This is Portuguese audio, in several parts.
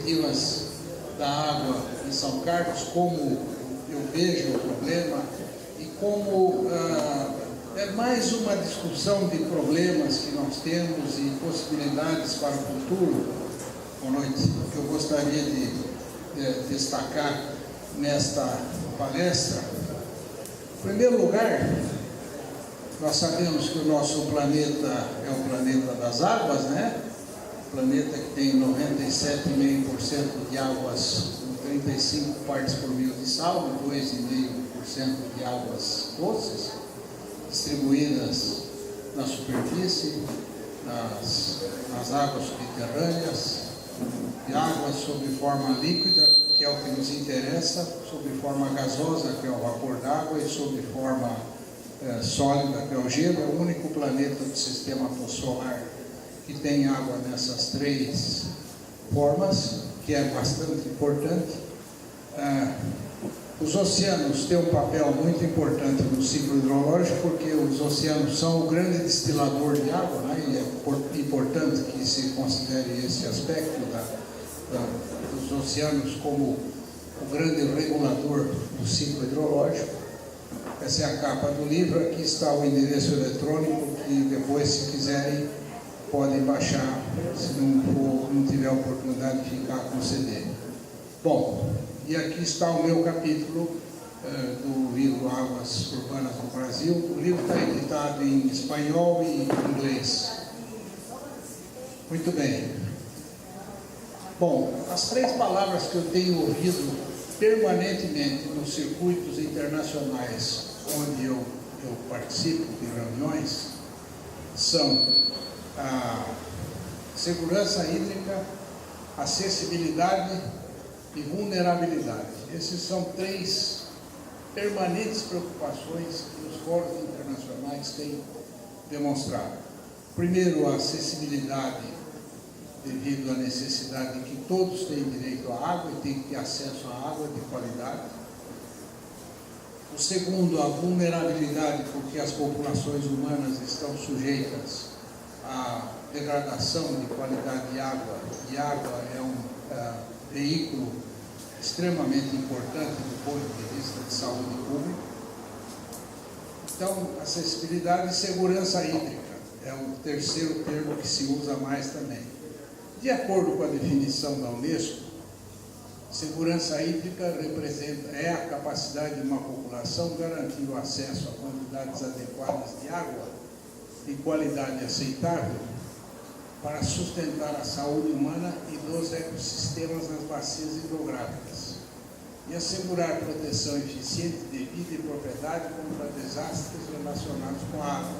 perspectivas da água em São Carlos, como eu vejo o problema e como é mais uma discussão de problemas que nós temos e possibilidades para o futuro. Boa noite. Que eu gostaria de destacar nesta palestra. Em primeiro lugar, nós sabemos que o nosso planeta é o planeta das águas, né? Planeta que tem 97,5% de águas, 35 partes por mil de sal, 2,5% de águas doces, distribuídas na superfície, nas águas subterrâneas, e água sob forma líquida, que é o que nos interessa, sob forma gasosa, que é o vapor d'água, e sob forma sólida, que é o gelo. É o único planeta do sistema solar que tem água nessas três formas, que é bastante importante. Os oceanos têm um papel muito importante no ciclo hidrológico, porque os oceanos são o grande destilador de água, né? E é importante que se considere esse aspecto dos oceanos como o grande regulador do ciclo hidrológico. Essa é a capa do livro. Aqui está o endereço eletrônico, que depois, se quiserem, podem baixar, se não tiver oportunidade de ficar com o CD. Bom, e aqui está o meu capítulo do livro Águas Urbanas no Brasil. O livro está editado em espanhol e inglês. Muito bem. Bom, as três palavras que eu tenho ouvido permanentemente nos circuitos internacionais onde eu participo de reuniões são a segurança hídrica, acessibilidade e vulnerabilidade. Esses são três permanentes preocupações que os fóruns internacionais têm demonstrado. Primeiro, a acessibilidade, devido à necessidade de que todos têm direito à água e têm que ter acesso à água de qualidade. O segundo, a vulnerabilidade, porque as populações humanas estão sujeitas à degradação de qualidade de água, e água é um veículo extremamente importante do ponto de vista de saúde pública. Então, acessibilidade e segurança hídrica é o terceiro termo que se usa mais também. De acordo com a definição da Unesco, segurança hídrica é a capacidade de uma população garantir o acesso a quantidades adequadas de água de qualidade aceitável para sustentar a saúde humana e dos ecossistemas nas bacias hidrográficas e assegurar proteção eficiente de vida e propriedade contra desastres relacionados com a água,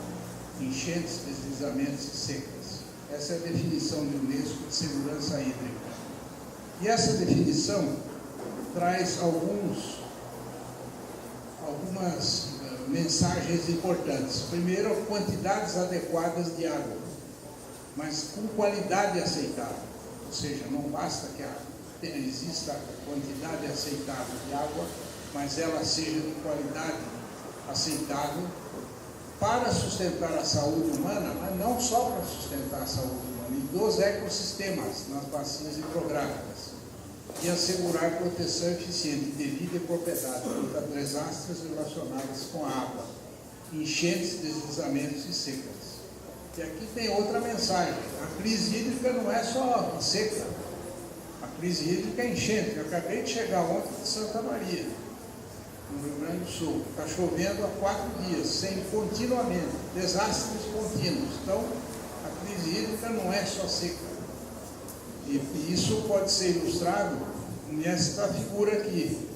enchentes, deslizamentos e secas. Essa é a definição de Unesco de segurança hídrica. E essa definição traz algumas mensagens importantes. Primeiro, quantidades adequadas de água, mas com qualidade aceitável. Ou seja, não basta que exista a quantidade aceitável de água, mas ela seja de qualidade aceitável para sustentar a saúde humana, mas não só para sustentar a saúde humana, e dos ecossistemas nas bacias hidrográficas, e assegurar proteção eficiente de vida e propriedade contra desastres relacionados com a água, enchentes, deslizamentos e secas. E aqui tem outra mensagem: a crise hídrica não é só a seca, a crise hídrica é enchente. Eu acabei de chegar ontem de Santa Maria, no Rio Grande do Sul. Está chovendo há 4 dias, continuamente, desastres contínuos. Então, a crise hídrica não é só seca. E isso pode ser ilustrado nesta figura aqui.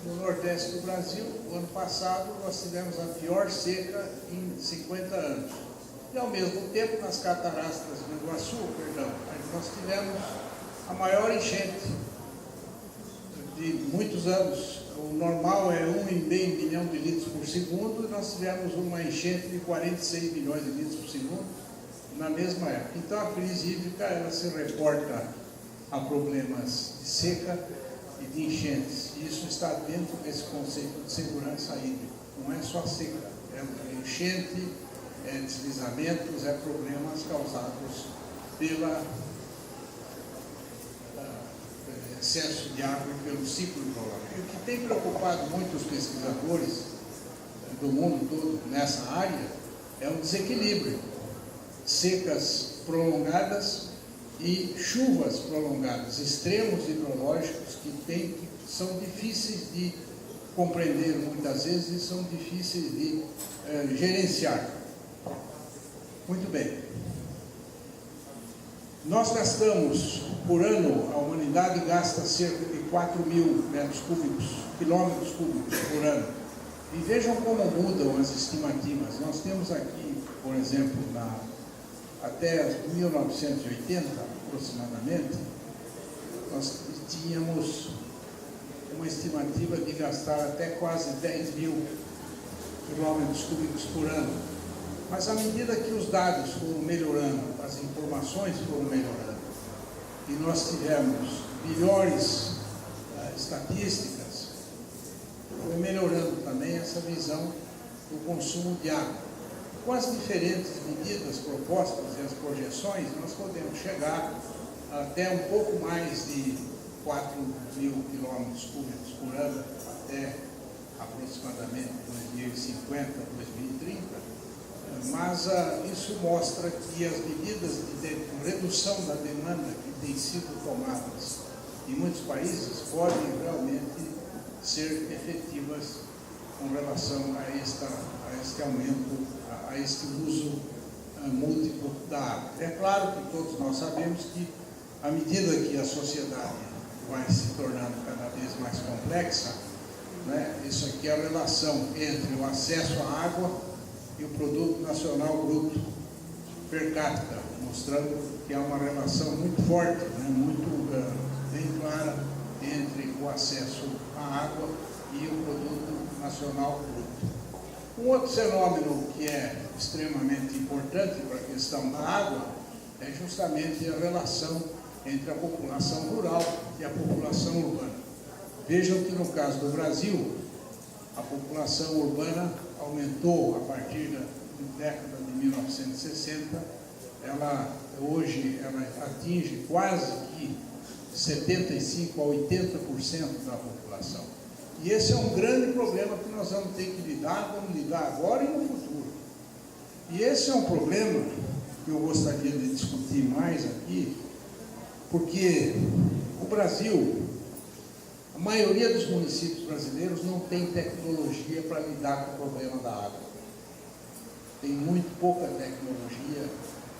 No Nordeste do Brasil, no ano passado, nós tivemos a pior seca em 50 anos. E, ao mesmo tempo, nas cataratas do Iguaçu, nós tivemos a maior enchente de muitos anos. O normal é 1,5 milhão de litros por segundo, e nós tivemos uma enchente de 46 milhões de litros por segundo na mesma época. Então, a crise hídrica, ela se reporta a problemas de seca e de enchentes. E isso está dentro desse conceito de segurança hídrica. Não é só seca, é enchente, é deslizamentos, é problemas causados excesso de água pelo ciclo hidrológico. O que tem preocupado muito os pesquisadores do mundo todo nessa área é o desequilíbrio, secas prolongadas e chuvas prolongadas, extremos hidrológicos que são difíceis de compreender muitas vezes e são difíceis de gerenciar. Muito bem. Nós gastamos, por ano, a humanidade gasta cerca de 4.000 quilômetros cúbicos por ano. E vejam como mudam as estimativas. Nós temos aqui, por exemplo, até 1980, aproximadamente, nós tínhamos uma estimativa de gastar até quase 10.000 quilômetros cúbicos por ano. Mas à medida que os dados foram melhorando, as informações foram melhorando, e nós tivemos melhores estatísticas, foi melhorando também essa visão do consumo de água. Com as diferentes medidas propostas e as projeções, nós podemos chegar até um pouco mais de 4.000 quilômetros cúbicos por ano, até aproximadamente 2050, 2030. Mas isso mostra que as medidas de redução da demanda que têm sido tomadas em muitos países podem realmente ser efetivas com relação a este aumento, a este uso múltiplo da água. É claro que todos nós sabemos que, à medida que a sociedade vai se tornando cada vez mais complexa, né, isso aqui é a relação entre o acesso à água e o produto nacional bruto per capita, mostrando que há uma relação muito forte, né, muito bem clara entre o acesso à água e o produto nacional bruto. Um outro fenômeno que é extremamente importante para a questão da água é justamente a relação entre a população rural e a população urbana. Vejam que no caso do Brasil, a população urbana aumentou a partir da década de 1960, hoje ela atinge quase que 75% a 80% da população. E esse é um grande problema que nós vamos ter que vamos lidar agora e no futuro. E esse é um problema que eu gostaria de discutir mais aqui, porque o Brasil, a maioria dos municípios brasileiros não tem tecnologia para lidar com o problema da água. Tem muito pouca tecnologia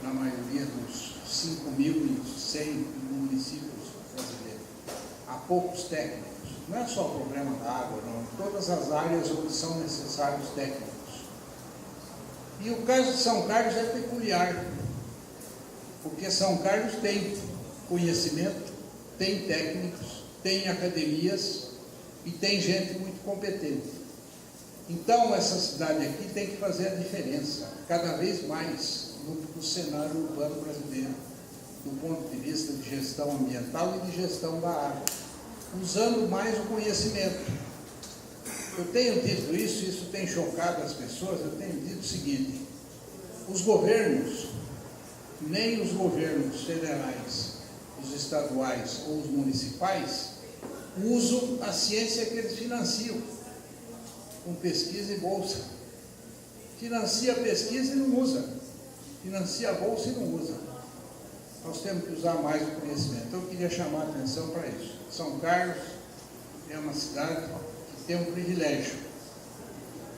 na maioria dos 5.100 municípios brasileiros. Há poucos técnicos. Não é só o problema da água, não. Todas as áreas onde são necessários técnicos. E o caso de São Carlos é peculiar, porque São Carlos tem conhecimento, tem técnicos, tem academias e tem gente muito competente. Então, essa cidade aqui tem que fazer a diferença, cada vez mais, no cenário urbano brasileiro, do ponto de vista de gestão ambiental e de gestão da água, usando mais o conhecimento. Eu tenho dito isso tem chocado as pessoas. Eu tenho dito o seguinte: os governos, nem os governos federais, os estaduais ou os municipais, usam a ciência que eles financiam, com pesquisa e bolsa. Financia a pesquisa e não usa, financia a bolsa e não usa. Nós temos que usar mais o conhecimento. Então eu queria chamar a atenção para isso. São Carlos é uma cidade que tem um privilégio.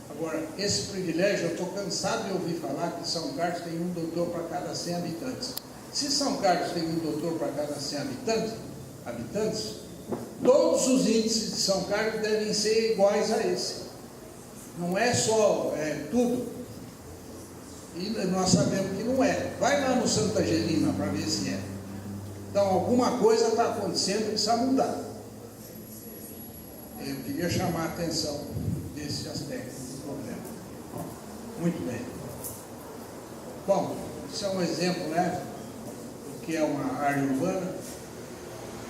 Agora, esse privilégio, eu estou cansado de ouvir falar que São Carlos tem um doutor para cada 100 habitantes. Se São Carlos tem um doutor para cada 100 habitantes, todos os índices de São Carlos devem ser iguais a esse. Não é só tudo. E nós sabemos que não é. Vai lá no Santa Angelina para ver se é. Então, alguma coisa está acontecendo e precisa mudar. Eu queria chamar a atenção desse aspecto do problema. Muito bem. Bom, isso é um exemplo, né, do que é uma área urbana.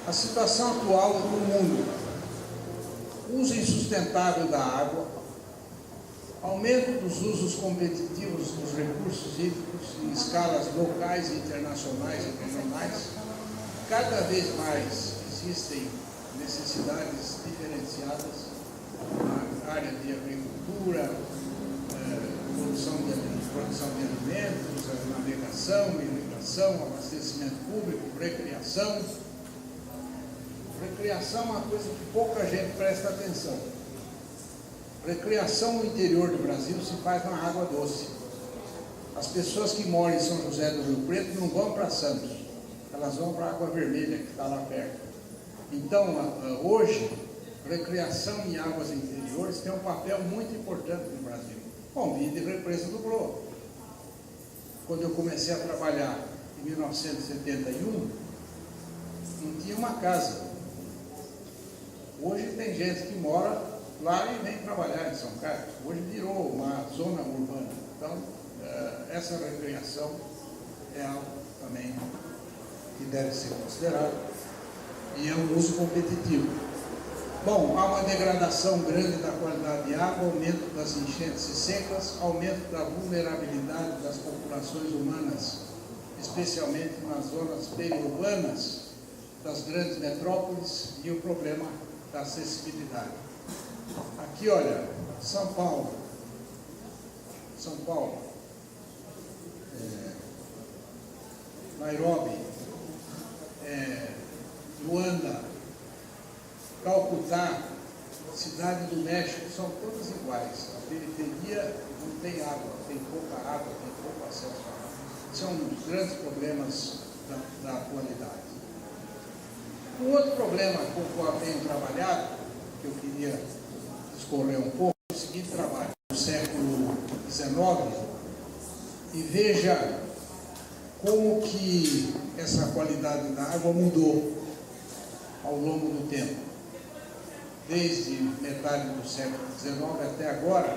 A situação atual do mundo: uso insustentável da água, aumento dos usos competitivos dos recursos hídricos em escalas locais, internacionais e regionais. Cada vez mais existem necessidades diferenciadas na área de agricultura, produção de alimentos, navegação, irrigação, abastecimento público, recreação. Recreação é uma coisa que pouca gente presta atenção. Recreação no interior do Brasil se faz na água doce. As pessoas que moram em São José do Rio Preto não vão para Santos, elas vão para a Água Vermelha, que está lá perto. Então, hoje, recreação em águas interiores tem um papel muito importante no Brasil. Bom, vim de Represa do Globo. Quando eu comecei a trabalhar em 1971, não tinha uma casa. Hoje tem gente que mora lá e vem trabalhar em São Carlos. Hoje virou uma zona urbana. Então, essa recreação é algo também que deve ser considerado e é um uso competitivo. Bom, há uma degradação grande da qualidade de água, aumento das enchentes e secas, aumento da vulnerabilidade das populações humanas, especialmente nas zonas periurbanas das grandes metrópoles, e o problema da acessibilidade. Aqui, olha, São Paulo, Nairobi, Luanda, Calcutá, Cidade do México, são todas iguais. A periferia não tem água, tem pouca água, tem pouco acesso à água. São os grandes problemas da atualidade. Um outro problema com o qual eu tenho trabalhado, que eu queria discorrer um pouco, é o seguinte trabalho, no século XIX, e veja como que essa qualidade da água mudou ao longo do tempo, desde metade do século XIX até agora,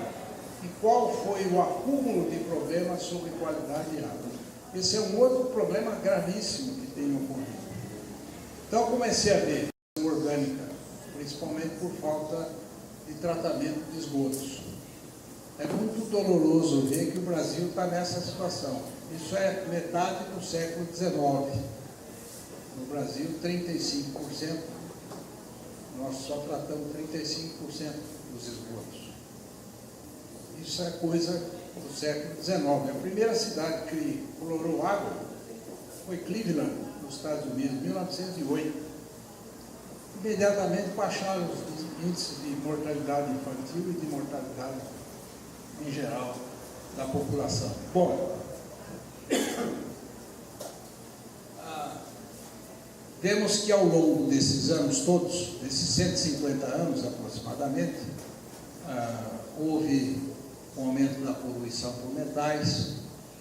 e qual foi o acúmulo de problemas sobre qualidade de água. Esse é um outro problema gravíssimo que tem ocorrido. Então, comecei a ver orgânica, principalmente por falta de tratamento de esgotos. É muito doloroso ver que o Brasil está nessa situação. Isso é metade do século XIX. No Brasil, 35%, nós só tratamos 35% dos esgotos. Isso é coisa do século XIX. A primeira cidade que clorou água foi Cleveland, nos Estados Unidos, 1908. Imediatamente baixaram os índices de mortalidade infantil e de mortalidade em geral da população. Bom, vemos que ao longo desses anos todos, desses 150 anos aproximadamente, houve um aumento da poluição por metais.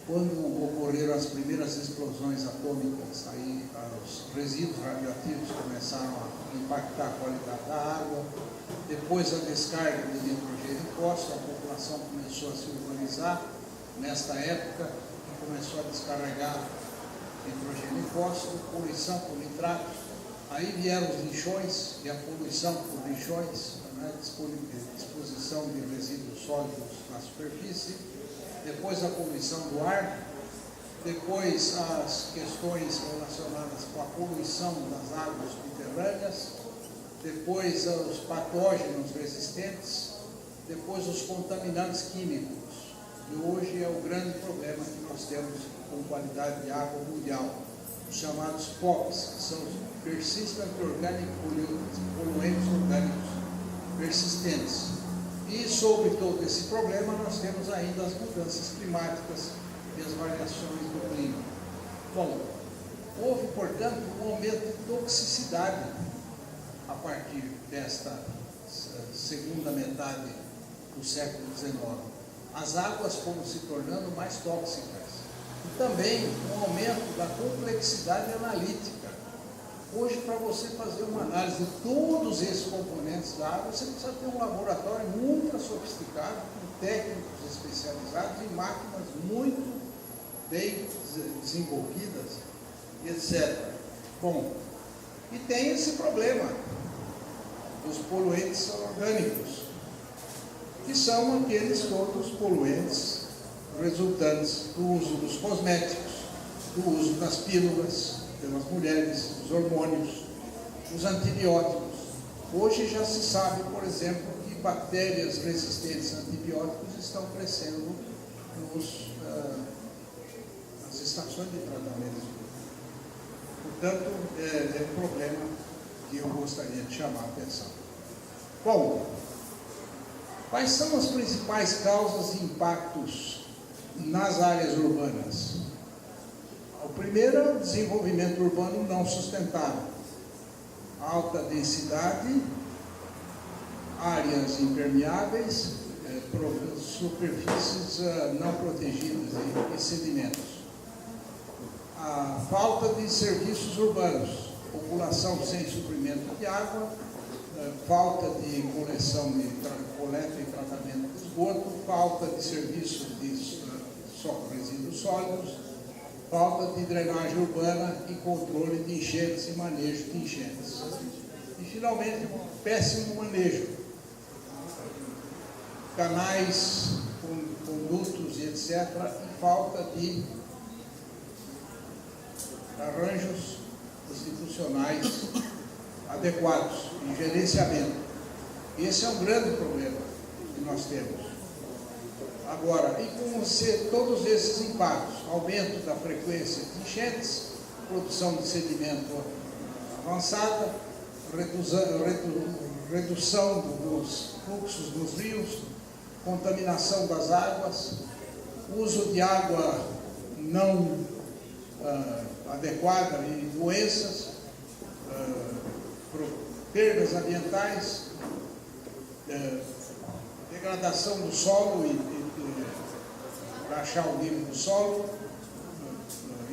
Quando ocorreram as primeiras explosões atômicas, aí os resíduos radioativos começaram a impactar a qualidade da água. Depois a descarga de nitrogênio em fósforo, a população começou a se urbanizar nesta época e começou a descarregar nitrogênio em fósforo, poluição por nitratos. Aí vieram os lixões e a poluição por lixões, né, disposição de resíduos sólidos na superfície. Depois a poluição do ar, depois as questões relacionadas com a poluição das águas subterrâneas, depois os patógenos resistentes, depois os contaminantes químicos. E hoje é o grande problema que nós temos com qualidade de água mundial, os chamados POPs, que são os Persistent Organic Pollutants, poluentes orgânicos persistentes. E sobre todo esse problema nós temos ainda as mudanças climáticas e as variações do clima. Bom, houve, portanto, um aumento de toxicidade a partir desta segunda metade do século XIX. As águas foram se tornando mais tóxicas. E também um aumento da complexidade analítica. Hoje, para você fazer uma análise de todos esses componentes da água, você precisa ter um laboratório muito sofisticado, com técnicos especializados e máquinas muito bem desenvolvidas, etc. Bom, e tem esse problema dos poluentes orgânicos, que são aqueles todos poluentes resultantes do uso dos cosméticos, do uso das pílulas pelas mulheres, os hormônios, os antibióticos, Hoje já se sabe, por exemplo, que bactérias resistentes a antibióticos estão crescendo nas estações de tratamento. Portanto, é um problema que eu gostaria de chamar a atenção. Bom, quais são as principais causas de impactos nas áreas urbanas? O primeiro é o desenvolvimento urbano não sustentável. Alta densidade, áreas impermeáveis, superfícies não protegidas e sedimentos. A falta de serviços urbanos, população sem suprimento de água, falta de coleta e tratamento de esgoto, falta de serviços de resíduos sólidos, falta de drenagem urbana e controle de enchentes e manejo de enchentes. E, finalmente, um péssimo manejo. Canais, condutos e etc., e falta de arranjos institucionais adequados e gerenciamento. Esse é um grande problema que nós temos. Agora, e com todos esses impactos, aumento da frequência de enchentes, produção de sedimento avançada, redução dos fluxos nos rios, contaminação das águas, uso de água não adequada e doenças, perdas ambientais, degradação do solo e baixar o nível do solo,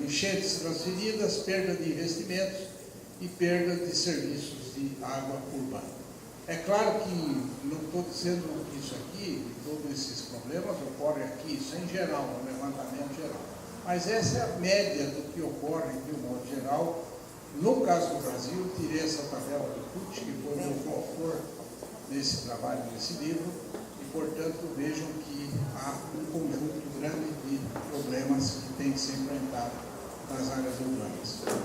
enchentes transferidas, perda de investimentos e perda de serviços de água urbana. É claro que não estou dizendo que isso aqui, todos esses problemas ocorrem aqui, isso é em geral, um levantamento geral. Mas essa é a média do que ocorre, de um modo geral. No caso do Brasil, tirei essa tabela do CUT, que foi o meu coautor nesse trabalho, nesse livro, e, portanto, vejam que há um conjunto grande de problemas que tem que ser enfrentado nas áreas urbanas.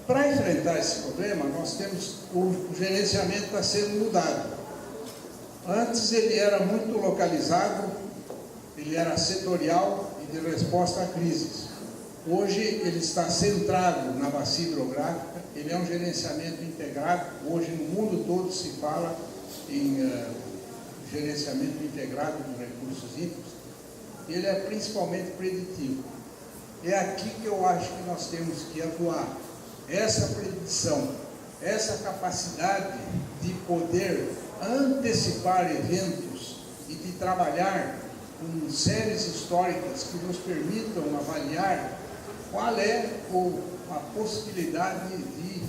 Para enfrentar esse problema, nós temos o gerenciamento está sendo mudado. Antes ele era muito localizado, ele era setorial e de resposta a crises. Hoje ele está centrado na bacia hidrográfica, ele é um gerenciamento integrado. Hoje no mundo todo se fala em gerenciamento integrado dos recursos hídricos. Ele é principalmente preditivo. É aqui que eu acho que nós temos que atuar. Essa predição, essa capacidade de poder antecipar eventos e de trabalhar com séries históricas que nos permitam avaliar qual é a possibilidade de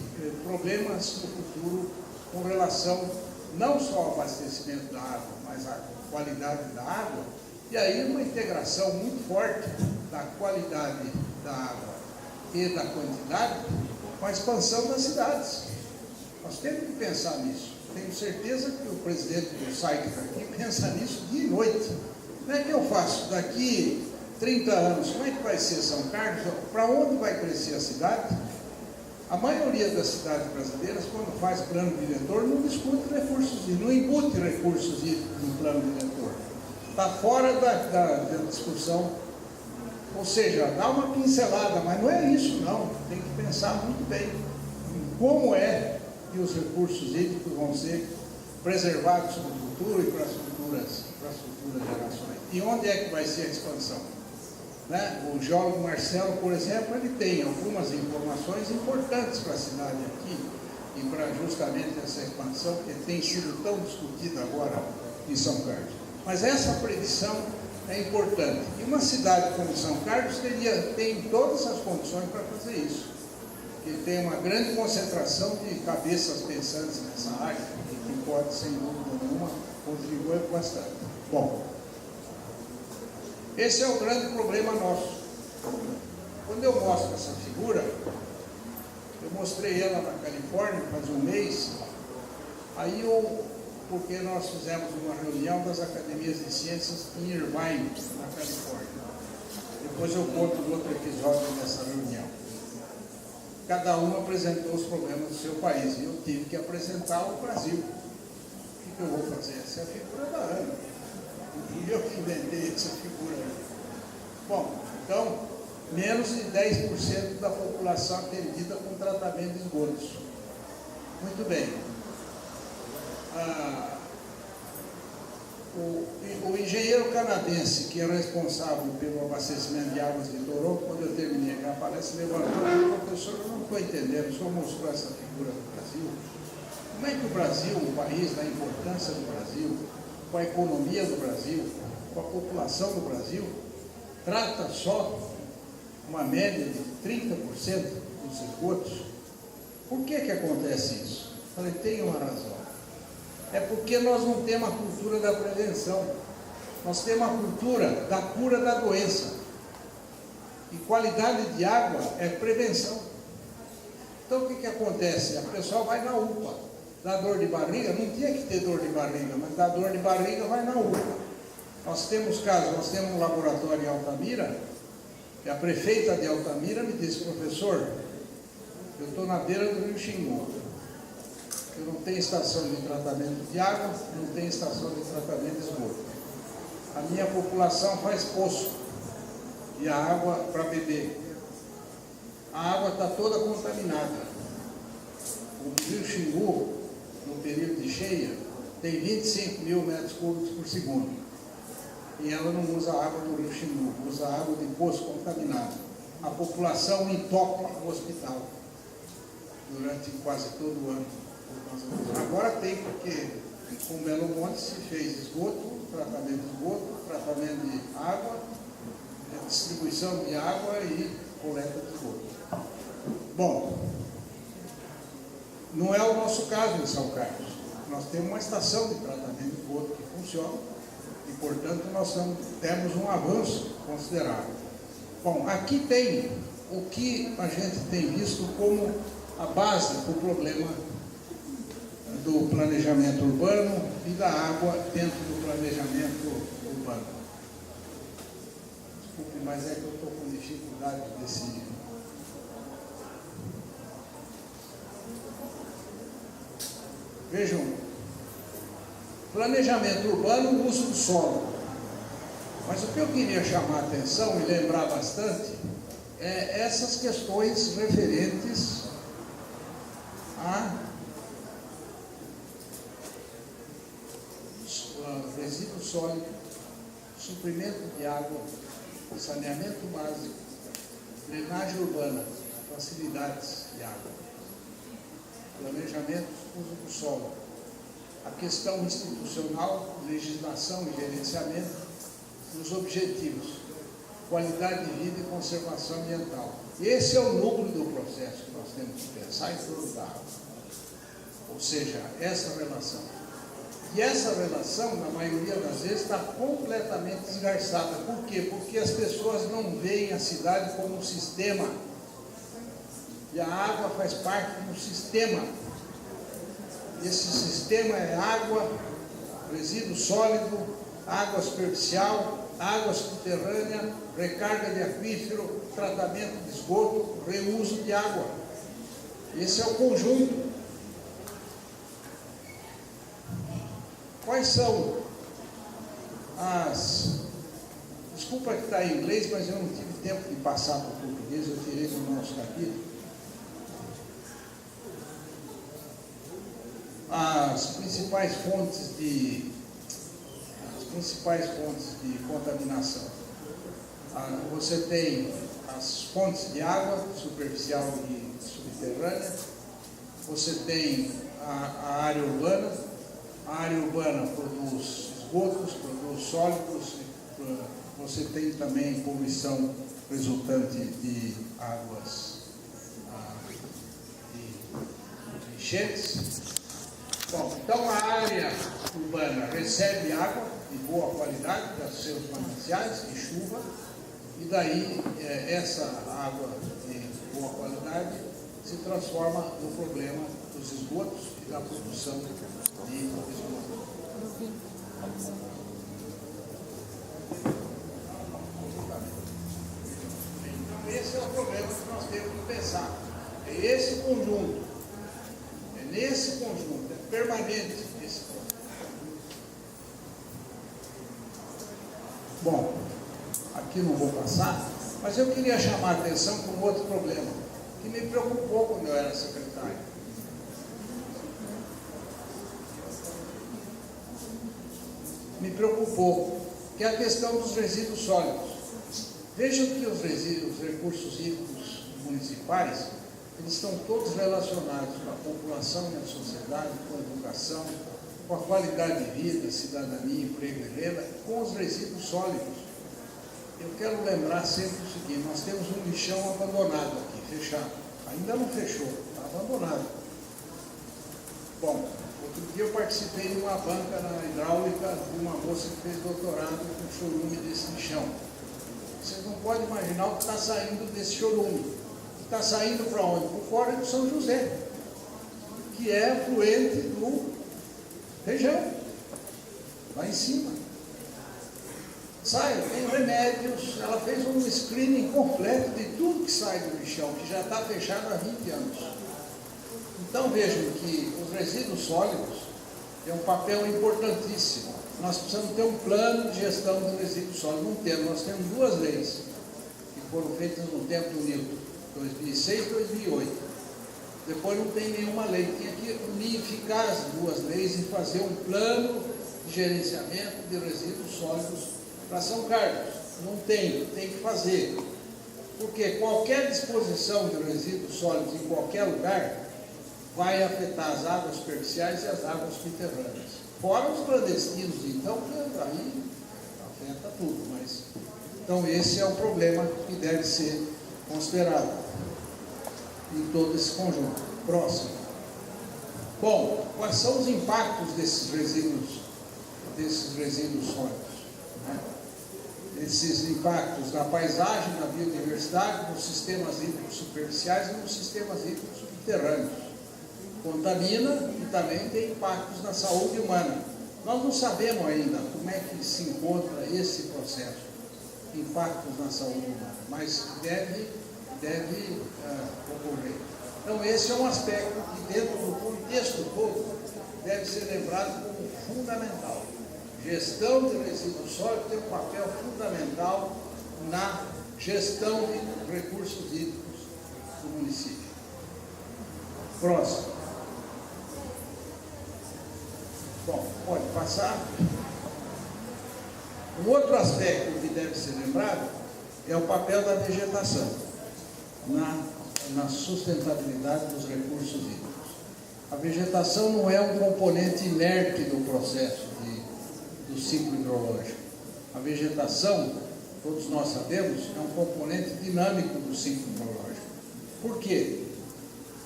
problemas no futuro com relação não só ao abastecimento da água, mas à qualidade da água, e aí uma integração muito forte da qualidade da água e da quantidade com a expansão das cidades. Nós temos que pensar nisso. Tenho certeza que o presidente do SAIC aqui pensa nisso dia e noite. Como é que eu faço? Daqui 30 anos, como é que vai ser São Carlos? Para onde vai crescer a cidade? A maioria das cidades brasileiras, quando faz plano diretor, não discute recursos hídricos, não embute recursos hídricos no plano diretor. Está fora da discussão. Ou seja, dá uma pincelada, mas não é isso não. Tem que pensar muito bem em como é que os recursos hídricos vão ser preservados para o futuro e para as futuras gerações. E onde é que vai ser a expansão? Né? O geólogo Marcelo, por exemplo, ele tem algumas informações importantes para a cidade aqui e para justamente essa expansão que tem sido tão discutida agora em São Carlos. Mas essa predição é importante. E uma cidade como São Carlos tem todas as condições para fazer isso. Que tem uma grande concentração de cabeças pensantes nessa área e que pode, sem dúvida nenhuma, contribuir bastante. Bom, esse é o grande problema nosso. Quando eu mostro essa figura, eu mostrei ela na Califórnia faz um mês, porque nós fizemos uma reunião das academias de ciências em Irvine, na Califórnia. Depois eu conto no outro episódio dessa reunião. cada um apresentou os problemas do seu país. E eu tive que apresentar o Brasil. O que eu vou fazer? Essa é a figura da Ana. E eu que inventei essa figura aí. Bom, então, menos de 10% da população atendida com tratamento de esgotos. Muito bem. O engenheiro canadense, que é responsável pelo abastecimento de águas de Toronto, quando eu terminei a palestra, levantou e falou: professor, eu não estou entendendo, o senhor mostrou essa figura do Brasil. Como é que o Brasil, o país, da importância do Brasil, com a economia do Brasil, com a população do Brasil, trata só uma média de 30% dos esgotos? Por que acontece isso? Eu falei, tem uma razão. É porque nós não temos a cultura da prevenção. Nós temos a cultura da cura da doença. E qualidade de água é prevenção. Então o que acontece? A pessoa vai na UPA, dá dor de barriga, não tinha que ter dor de barriga, mas dá dor de barriga, vai na UPA. Nós temos casos, nós temos um laboratório em Altamira, e a prefeita de Altamira me disse, professor, eu estou na beira do Rio Xingu. Eu não tenho estação de tratamento de água, não tenho estação de tratamento de esgoto. A minha população faz poço e a água para beber. A água está toda contaminada. O Rio Xingu, no período de cheia, tem 25 mil metros cúbicos por segundo. E ela não usa água do Rio Xingu, usa água de poço contaminado. A população entope o hospital durante quase todo o ano. Agora tem, porque com Belo Monte se fez esgoto, tratamento de esgoto, tratamento de água, distribuição de água e coleta de esgoto. Bom, não é o nosso caso em São Carlos. Nós temos uma estação de tratamento de esgoto que funciona e, portanto, nós temos um avanço considerável. Bom, aqui tem o que a gente tem visto como a base do problema do planejamento urbano e da água dentro do planejamento urbano. Desculpe, mas é que eu estou com dificuldade desse... Vejam, planejamento urbano, uso do solo. Mas o que eu queria chamar a atenção e lembrar bastante é essas questões referentes a resíduo sólido, suprimento de água, saneamento básico, drenagem urbana, facilidades de água, planejamento, uso do solo, a questão institucional, legislação e gerenciamento, os objetivos, qualidade de vida e conservação ambiental. Esse é o núcleo do processo que nós temos que pensar em torno da água. Ou seja, essa relação. E essa relação, na maioria das vezes, está completamente esgarçada. Por quê? Porque as pessoas não veem a cidade como um sistema. E a água faz parte do sistema. Esse sistema é água, resíduo sólido, água superficial, água subterrânea, recarga de aquífero, tratamento de esgoto, reuso de água. Esse é o conjunto. Quais são as... Desculpa que está em inglês, mas eu não tive tempo de passar para o português, eu tirei do nosso capítulo. As principais fontes de contaminação. Você tem as fontes de água, superficial e subterrânea. Você tem a área urbana. A área urbana produz esgotos, produz sólidos, você tem também poluição resultante de águas de enchentes. Bom, então a área urbana recebe água de boa qualidade dos seus mananciais, de chuva, e daí essa água de boa qualidade se transforma no problema dos esgotos e da produção de esgoto. Então esse é o problema que nós temos que pensar. É esse conjunto. É nesse conjunto. É permanente esse conjunto. Bom, aqui não vou passar, mas eu queria chamar a atenção para um outro problema, que me preocupou quando eu era secretário. Me preocupou, que é a questão dos resíduos sólidos. Vejam que os recursos hídricos municipais, eles estão todos relacionados com a população e a sociedade, com a educação, com a qualidade de vida, cidadania, emprego e renda, com os resíduos sólidos. Eu quero lembrar sempre o seguinte: nós temos um lixão abandonado aqui, fechado. Ainda não fechou, está abandonado. Bom, outro dia eu participei de uma banca na hidráulica de uma moça que fez doutorado com chorume desse lixão. Vocês não podem imaginar o que está saindo desse chorume. Está saindo para onde? Para o córrego de São José, que é afluente do região, lá em cima. Sai, tem remédios, ela fez um screening completo de tudo que sai do lixão, que já está fechado há 20 anos. Então vejam que os resíduos sólidos têm um papel importantíssimo. Nós precisamos ter um plano de gestão de resíduos sólidos. Não temos, nós temos duas leis que foram feitas no tempo do Newton, 2006 e 2008. Depois não tem nenhuma lei. Tinha que unificar as duas leis e fazer um plano de gerenciamento de resíduos sólidos para São Carlos. Não tem que fazer. Porque qualquer disposição de resíduos sólidos em qualquer lugar vai afetar as águas superficiais e as águas subterrâneas. Fora os clandestinos, então, aí afeta tudo. Mas, então, esse é o problema que deve ser considerado em todo esse conjunto. Próximo. Bom, quais são os impactos desses resíduos sólidos? Né? Esses impactos na paisagem, na biodiversidade, nos sistemas hídricos superficiais e nos sistemas hídricos subterrâneos. Contamina e também tem impactos na saúde humana. Nós não sabemos ainda como é que se encontra esse processo, impactos na saúde humana, mas deve ocorrer. Então esse é um aspecto que dentro do contexto todo deve ser lembrado como fundamental. Gestão de resíduos sólidos tem um papel fundamental na gestão de recursos hídricos do município. Próximo. Bom, pode passar. Um outro aspecto que deve ser lembrado é o papel da vegetação na sustentabilidade dos recursos hídricos. A vegetação não é um componente inerte do processo do ciclo hidrológico. A vegetação, todos nós sabemos, é um componente dinâmico do ciclo hidrológico. Por quê?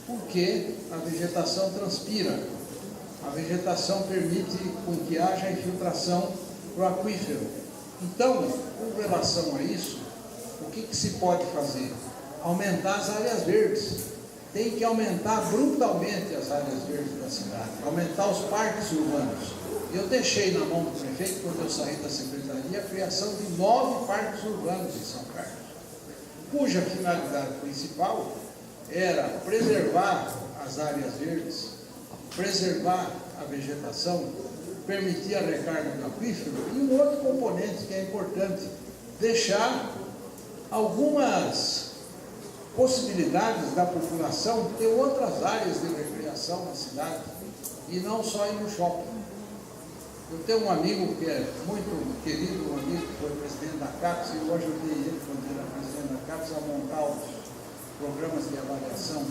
Porque a vegetação transpira. A vegetação permite com que haja infiltração para o aquífero. Então, com relação a isso, o que se pode fazer? Aumentar as áreas verdes. Tem que aumentar brutalmente as áreas verdes da cidade, aumentar os parques urbanos. Eu deixei na mão do prefeito, quando eu saí da secretaria, a criação de 9 parques urbanos em São Carlos, cuja finalidade principal era preservar as áreas verdes, preservar a vegetação, permitir a recarga do aquífero e um outro componente que é importante, deixar algumas possibilidades da população ter outras áreas de recreação na cidade e não só ir no shopping. Eu tenho um amigo que é muito querido, um amigo que foi presidente da CAPES, e eu ajudei ele, quando ele era presidente da CAPES, a montar os programas de avaliação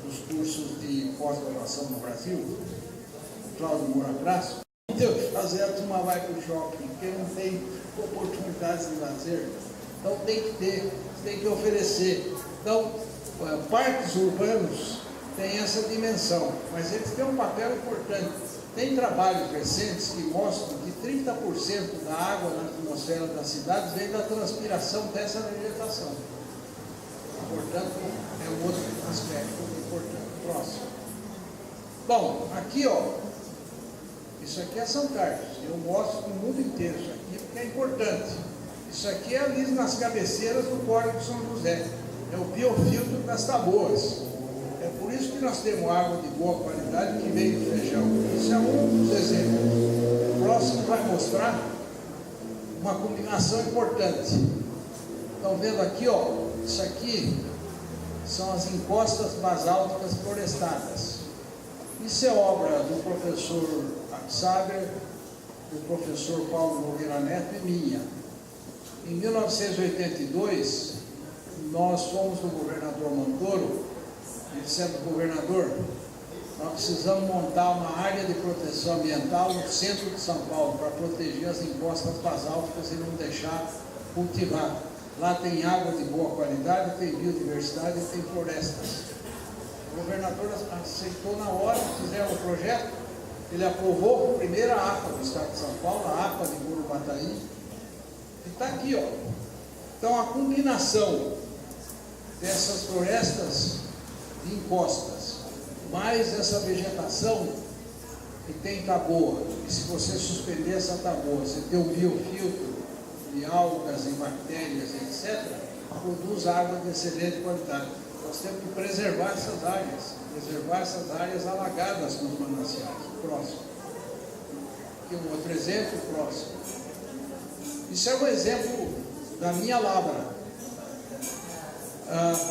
dos cursos de pós-graduação no Brasil, o Cláudio Moura Graço. Então, fazer a turma vai para o shopping, porque não tem oportunidades de lazer. Então tem que ter, tem que oferecer. Então, parques urbanos têm essa dimensão, mas eles têm um papel importante. Tem trabalhos recentes que mostram que 30% da água na atmosfera das cidades vem da transpiração dessa vegetação. Portanto, é um outro aspecto importante. Próximo. Bom, aqui, ó, isso aqui é São Carlos. Eu mostro no mundo inteiro isso aqui porque é importante. Isso aqui é ali nas cabeceiras do Córrego de São José. é o biofiltro das taboas. É por isso que nós temos água de boa qualidade que vem do feijão. Isso é um dos exemplos. O próximo vai mostrar uma combinação importante. Estão vendo aqui, ó, isso aqui são as encostas basálticas florestadas. Isso é obra do professor Saber, do professor Paulo Nogueira Neto e minha. Em 1982, nós fomos do governador Montoro e dissemos, governador, nós precisamos montar uma área de proteção ambiental no centro de São Paulo para proteger as encostas basálticas e não deixar cultivar. Lá tem água de boa qualidade, tem biodiversidade e tem florestas. O governador aceitou na hora, fizemos o projeto, ele aprovou a primeira APA do Estado de São Paulo, a APA de Gurubataí, e está aqui, ó. Então a combinação dessas florestas de encostas, mais essa vegetação que tem taboa, e se você suspender essa taboa, você tem um biofiltro de algas e bactérias, etc., produz água de excelente qualidade. Nós temos que preservar essas áreas alagadas nos mananciais. Próximo. Aqui um outro exemplo, próximo. Isso é um exemplo da minha lavra.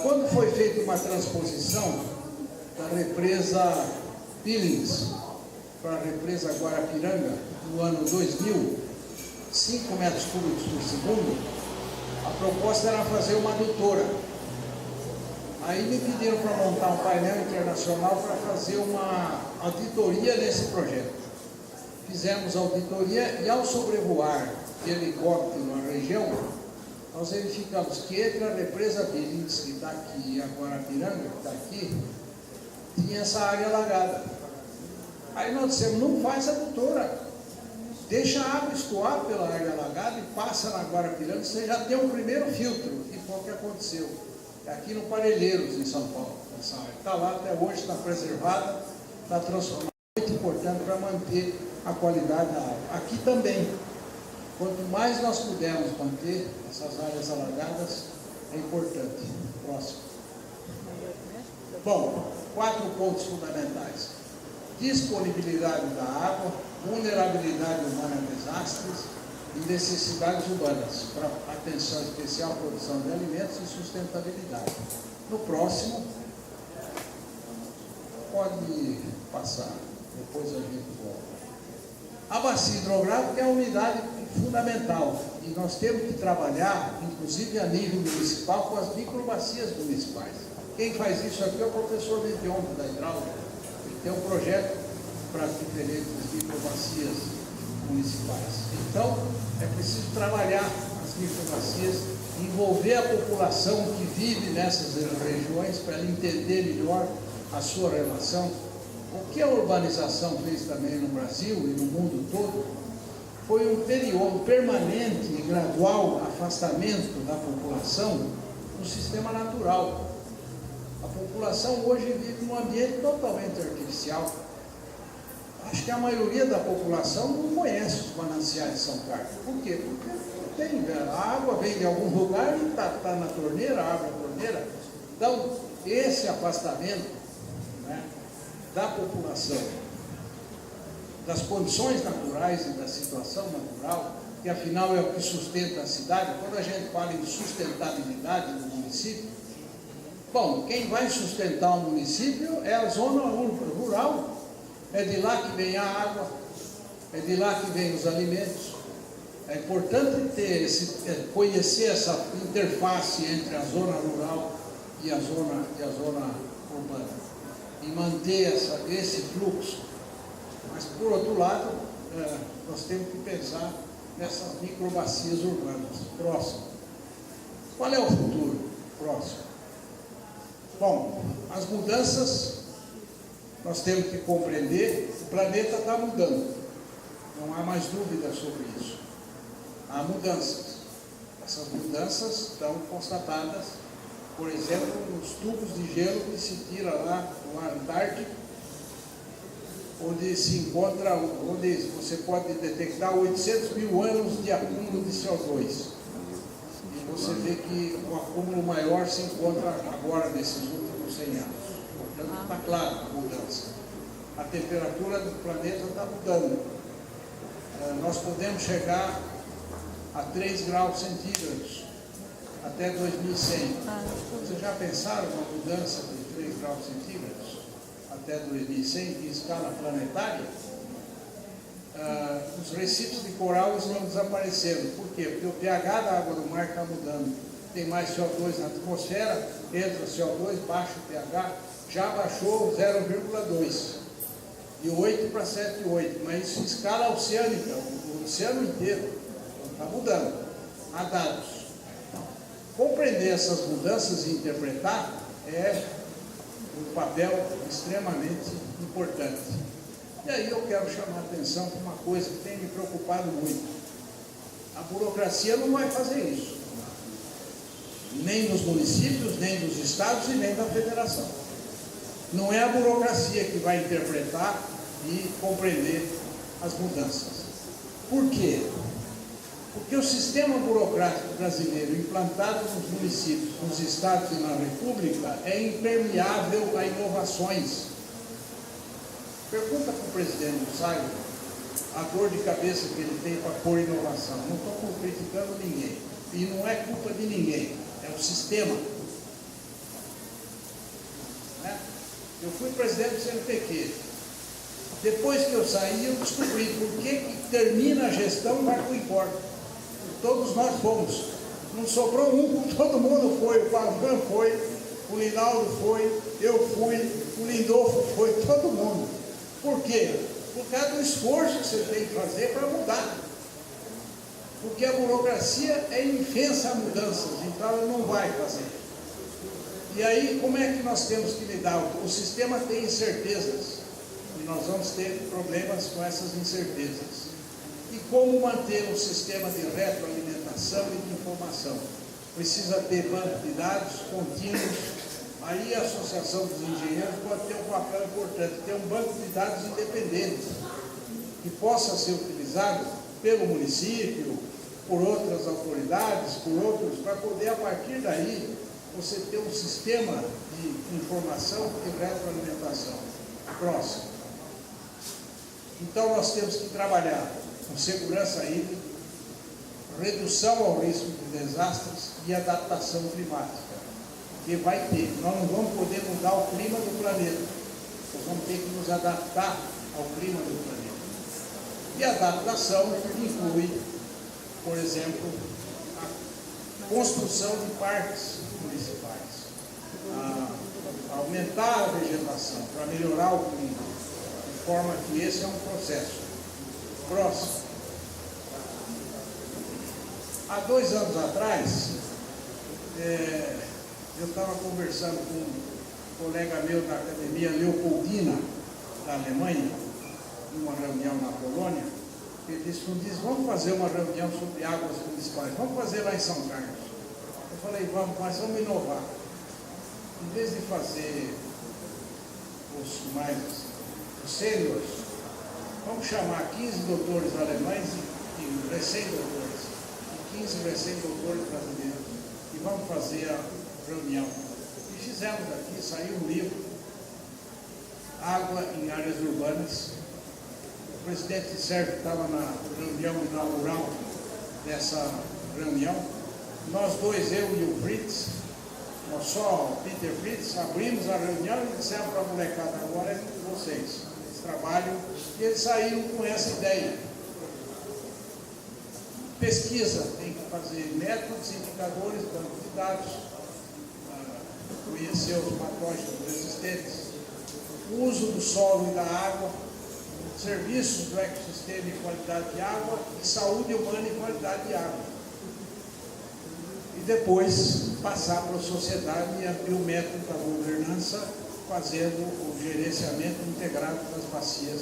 Quando foi feita uma transposição da represa Billings para a represa Guarapiranga, no ano 2000, 5 metros cúbicos por segundo, a proposta era fazer uma adutora. Aí me pediram para montar um painel internacional para fazer uma auditoria nesse projeto. Fizemos a auditoria e, ao sobrevoar de helicóptero na região, nós verificamos que entre a represa Billings, que está aqui, e a Guarapiranga, que está aqui, tinha essa área alagada. Aí nós dissemos, não faz adutora, deixa a água escoar pela área alagada e passa na Guarapiranga, você já tem o primeiro filtro. E foi o que aconteceu. Aqui no Parelheiros, em São Paulo, essa área está lá até hoje, está preservada, está transformada, muito importante para manter a qualidade da água. Aqui também, quanto mais nós pudermos manter essas áreas alagadas, é importante. Próximo. Bom, 4 pontos fundamentais: disponibilidade da água, vulnerabilidade humana a desastres e necessidades urbanas, para atenção especial à produção de alimentos e sustentabilidade. No próximo, pode passar, depois a gente volta. A bacia hidrográfica é a unidade fundamental e nós temos que trabalhar, inclusive a nível municipal, com as microbacias municipais. Quem faz isso aqui é o professor Medionco, da Hidráulica. Ele tem um projeto para as diferentes microbacias municipais. Então, é preciso trabalhar as microbacias, envolver a população que vive nessas regiões para ela entender melhor a sua relação. O que a urbanização fez também no Brasil e no mundo todo foi um período permanente e gradual afastamento da população do sistema natural. A população hoje vive num ambiente totalmente artificial. Acho que a maioria da população não conhece os mananciais de São Carlos. Por quê? Porque tem, a água vem de algum lugar e está na torneira, abre a torneira. Então, esse afastamento, né, da população, das condições naturais e da situação natural, que afinal é o que sustenta a cidade. Quando a gente fala em sustentabilidade do município, bom, quem vai sustentar o município é a zona rural. É de lá que vem a água, é de lá que vem os alimentos. É importante conhecer essa interface entre a zona rural e a zona urbana e manter esse fluxo. Mas, por outro lado, nós temos que pensar nessas microbacias urbanas. Próximo. Qual é o futuro? Próximo. Bom, as mudanças, nós temos que compreender, o planeta está mudando. Não há mais dúvida sobre isso. Há mudanças. Essas mudanças estão constatadas, por exemplo, nos tubos de gelo que se tira lá no Antártico, onde se encontra, onde você pode detectar 800 mil anos de acúmulo de CO2. você vê que o acúmulo maior se encontra agora nesses últimos 100 anos. Portanto, está claro a mudança. A temperatura do planeta está mudando. Nós podemos chegar a 3 graus centígrados até 2100. Vocês já pensaram na mudança de 3 graus centígrados até 2100 em escala planetária? Os recifes de coral estão desaparecendo. Por quê? Porque o pH da água do mar está mudando. Tem mais CO2 na atmosfera, entra CO2, baixa o pH, já baixou 0,2, de 8 para 7,8, mas isso em escala oceânica, o oceano inteiro está mudando. Há dados. Compreender essas mudanças e interpretar é um papel extremamente importante. E aí eu quero chamar a atenção para uma coisa que tem me preocupado muito. A burocracia não vai fazer isso. Nem nos municípios, nem nos estados e nem na federação. Não é a burocracia que vai interpretar e compreender as mudanças. Por quê? Porque o sistema burocrático brasileiro implantado nos municípios, nos estados e na República é impermeável a inovações. Pergunta para o presidente do SAI a dor de cabeça que ele tem para pôr inovação. Não estou criticando ninguém. E não é culpa de ninguém. É o sistema. Né? Eu fui presidente do CNPq. Depois que eu saí, eu descobri por que termina a gestão e vai para o importa. Todos nós fomos. Não sobrou um, todo mundo foi. O Pavan foi, o Linaldo foi, eu fui, o Lindolfo foi, todo mundo. Por quê? Por causa do esforço que você tem que fazer para mudar. Porque a burocracia é infensa a mudanças, então ela não vai fazer. E aí, como é que nós temos que lidar? O sistema tem incertezas, e nós vamos ter problemas com essas incertezas. E como manter um sistema de retroalimentação e de informação? Precisa ter banco de dados contínuos. Aí a Associação dos Engenheiros pode ter um papel importante, ter um banco de dados independente, que possa ser utilizado pelo município, por outras autoridades, por outros, para poder, a partir daí, você ter um sistema de informação e retroalimentação. Próximo. Então, nós temos que trabalhar com segurança hídrica, redução ao risco de desastres e adaptação climática. Que vai ter. Nós não vamos poder mudar o clima do planeta. Nós vamos ter que nos adaptar ao clima do planeta. E a adaptação inclui, por exemplo, a construção de parques municipais, aumentar a vegetação para melhorar o clima, de forma que esse é um processo. Próximo. Há 2 anos atrás, eu estava conversando com um colega meu da Academia Leopoldina, da Alemanha, numa reunião na Polônia. Ele disse, vamos fazer uma reunião sobre águas municipais, vamos fazer lá em São Carlos. Eu falei, vamos, mas vamos inovar. Em vez de fazer os sêniores, vamos chamar 15 doutores alemães e recém-doutores, e 15 recém-doutores brasileiros, e vamos fazer a reunião. E fizemos aqui, saiu um livro, Água em Áreas Urbanas. O presidente Sérgio estava na reunião inaugural dessa reunião. Nós dois, eu e o Fritz, nós só, o Peter Fritz, abrimos a reunião e dissemos para a molecada, agora é com vocês, esse trabalho, e eles saíram com essa ideia. Pesquisa, tem que fazer métodos, indicadores, banco de dados, conhecer os patógenos resistentes, o uso do solo e da água, serviços do ecossistema e qualidade de água, e saúde humana e qualidade de água. E depois passar para a sociedade e abrir o método da governança, fazendo o gerenciamento integrado das bacias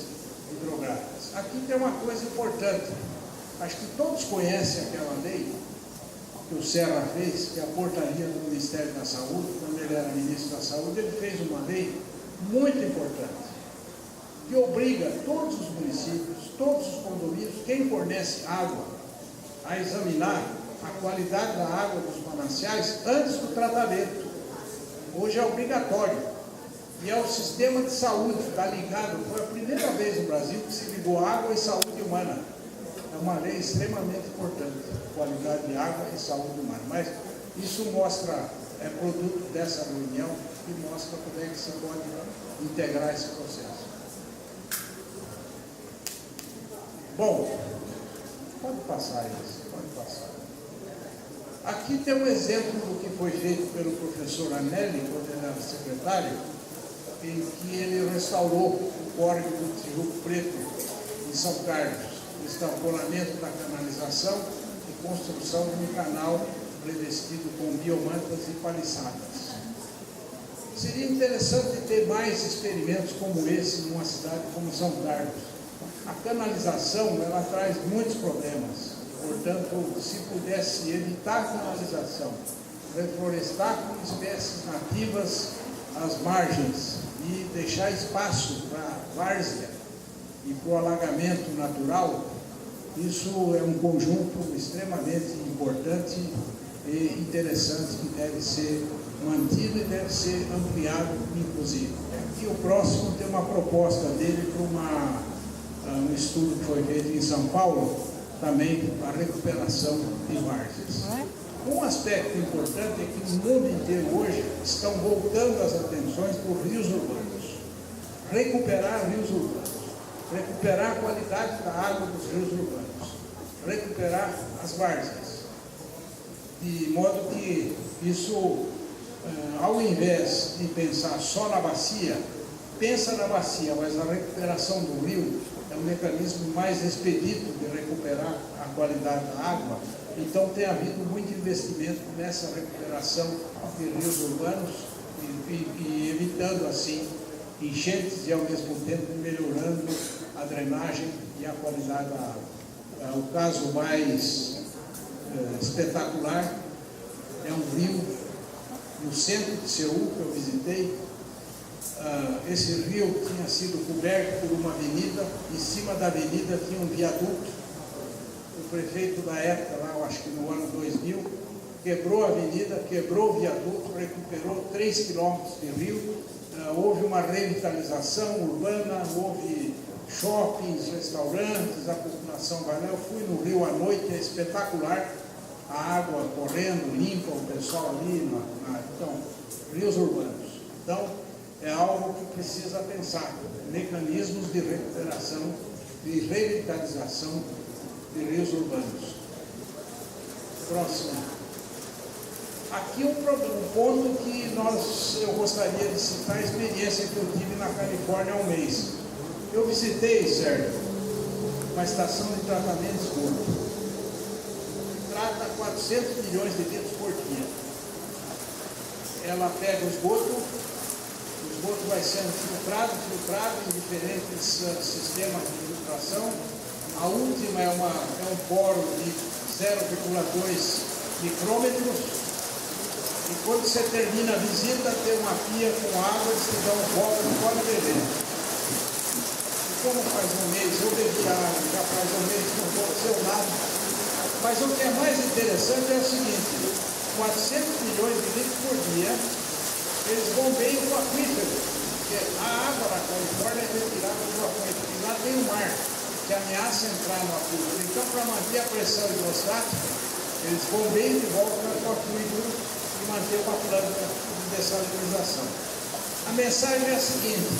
hidrográficas. Aqui tem uma coisa importante, acho que todos conhecem aquela lei que o Serra fez, que é a portaria do Ministério da Saúde, quando ele era ministro da Saúde, ele fez uma lei muito importante, que obriga todos os municípios, todos os condomínios, quem fornece água, a examinar a qualidade da água dos mananciais antes do tratamento. Hoje é obrigatório. E é o sistema de saúde, está ligado, foi a primeira vez no Brasil que se ligou água e saúde humana. É uma lei extremamente importante, qualidade de água e saúde humana. Mas isso mostra, é produto dessa reunião, que mostra como é que se pode integrar esse processo. Bom, pode passar isso, pode passar. Aqui tem um exemplo do que foi feito pelo professor Anelli, quando ele era secretário, em que ele restaurou o córrego do Tijuco Preto, em São Carlos, estamponamento da canalização e construção de um canal revestido com biomantas e paliçadas. Seria interessante ter mais experimentos como esse numa cidade como São Carlos. A canalização, ela traz muitos problemas. Portanto, se pudesse evitar a canalização, reflorestar com espécies nativas as margens e deixar espaço para várzea e para o alagamento natural, isso é um conjunto extremamente importante e interessante que deve ser mantido e deve ser ampliado, inclusive. E o próximo tem uma proposta dele para um estudo que foi feito em São Paulo, também a recuperação de várzeas. Um aspecto importante é que no mundo inteiro hoje estão voltando as atenções para os rios urbanos. Recuperar rios urbanos, recuperar a qualidade da água dos rios urbanos, recuperar as várzeas. De modo que isso, ao invés de pensar só na bacia, pensa na bacia, mas a recuperação do rio é um mecanismo mais expedito de recuperar a qualidade da água. Então tem havido muito investimento nessa recuperação de rios urbanos e evitando assim enchentes e ao mesmo tempo melhorando a drenagem e a qualidade da água. O caso mais espetacular é um rio no centro de Seul que eu visitei. Esse rio tinha sido coberto por uma avenida, em cima da avenida tinha um viaduto. O prefeito da época, lá, eu acho que no ano 2000, quebrou a avenida, quebrou o viaduto, recuperou 3 quilômetros de rio, houve uma revitalização urbana, houve shoppings, restaurantes, a população vai lá. Eu fui no rio à noite, é espetacular, a água correndo, limpa, o pessoal ali, então, rios urbanos. Então, é algo que precisa pensar, mecanismos de recuperação, de revitalização de rios urbanos. Próximo. Aqui um ponto que eu gostaria de citar a experiência que eu tive na Califórnia há um mês. Eu visitei, Sérgio, uma estação de tratamento de esgoto. Trata 400 milhões de litros por dia. Ela pega o esgoto vai sendo filtrado em diferentes sistemas de filtração. A última é um poro de 0,2 micrômetros. E quando você termina a visita, tem uma pia com água, eles te dão um copo e pode beber. E como faz um mês, eu bebi água, já faz um mês que não aconteceu nada. Mas o que é mais interessante é o seguinte: 400 milhões de litros por dia, eles bombeiam o aquífero, porque a água na Califórnia é retirada do aquífero, e lá tem o mar, que ameaça entrar no aquífero. Então, para manter a pressão hidrostática, eles bombeiam de volta para o aquífero e manter uma planta de dessalinização. A mensagem é a seguinte: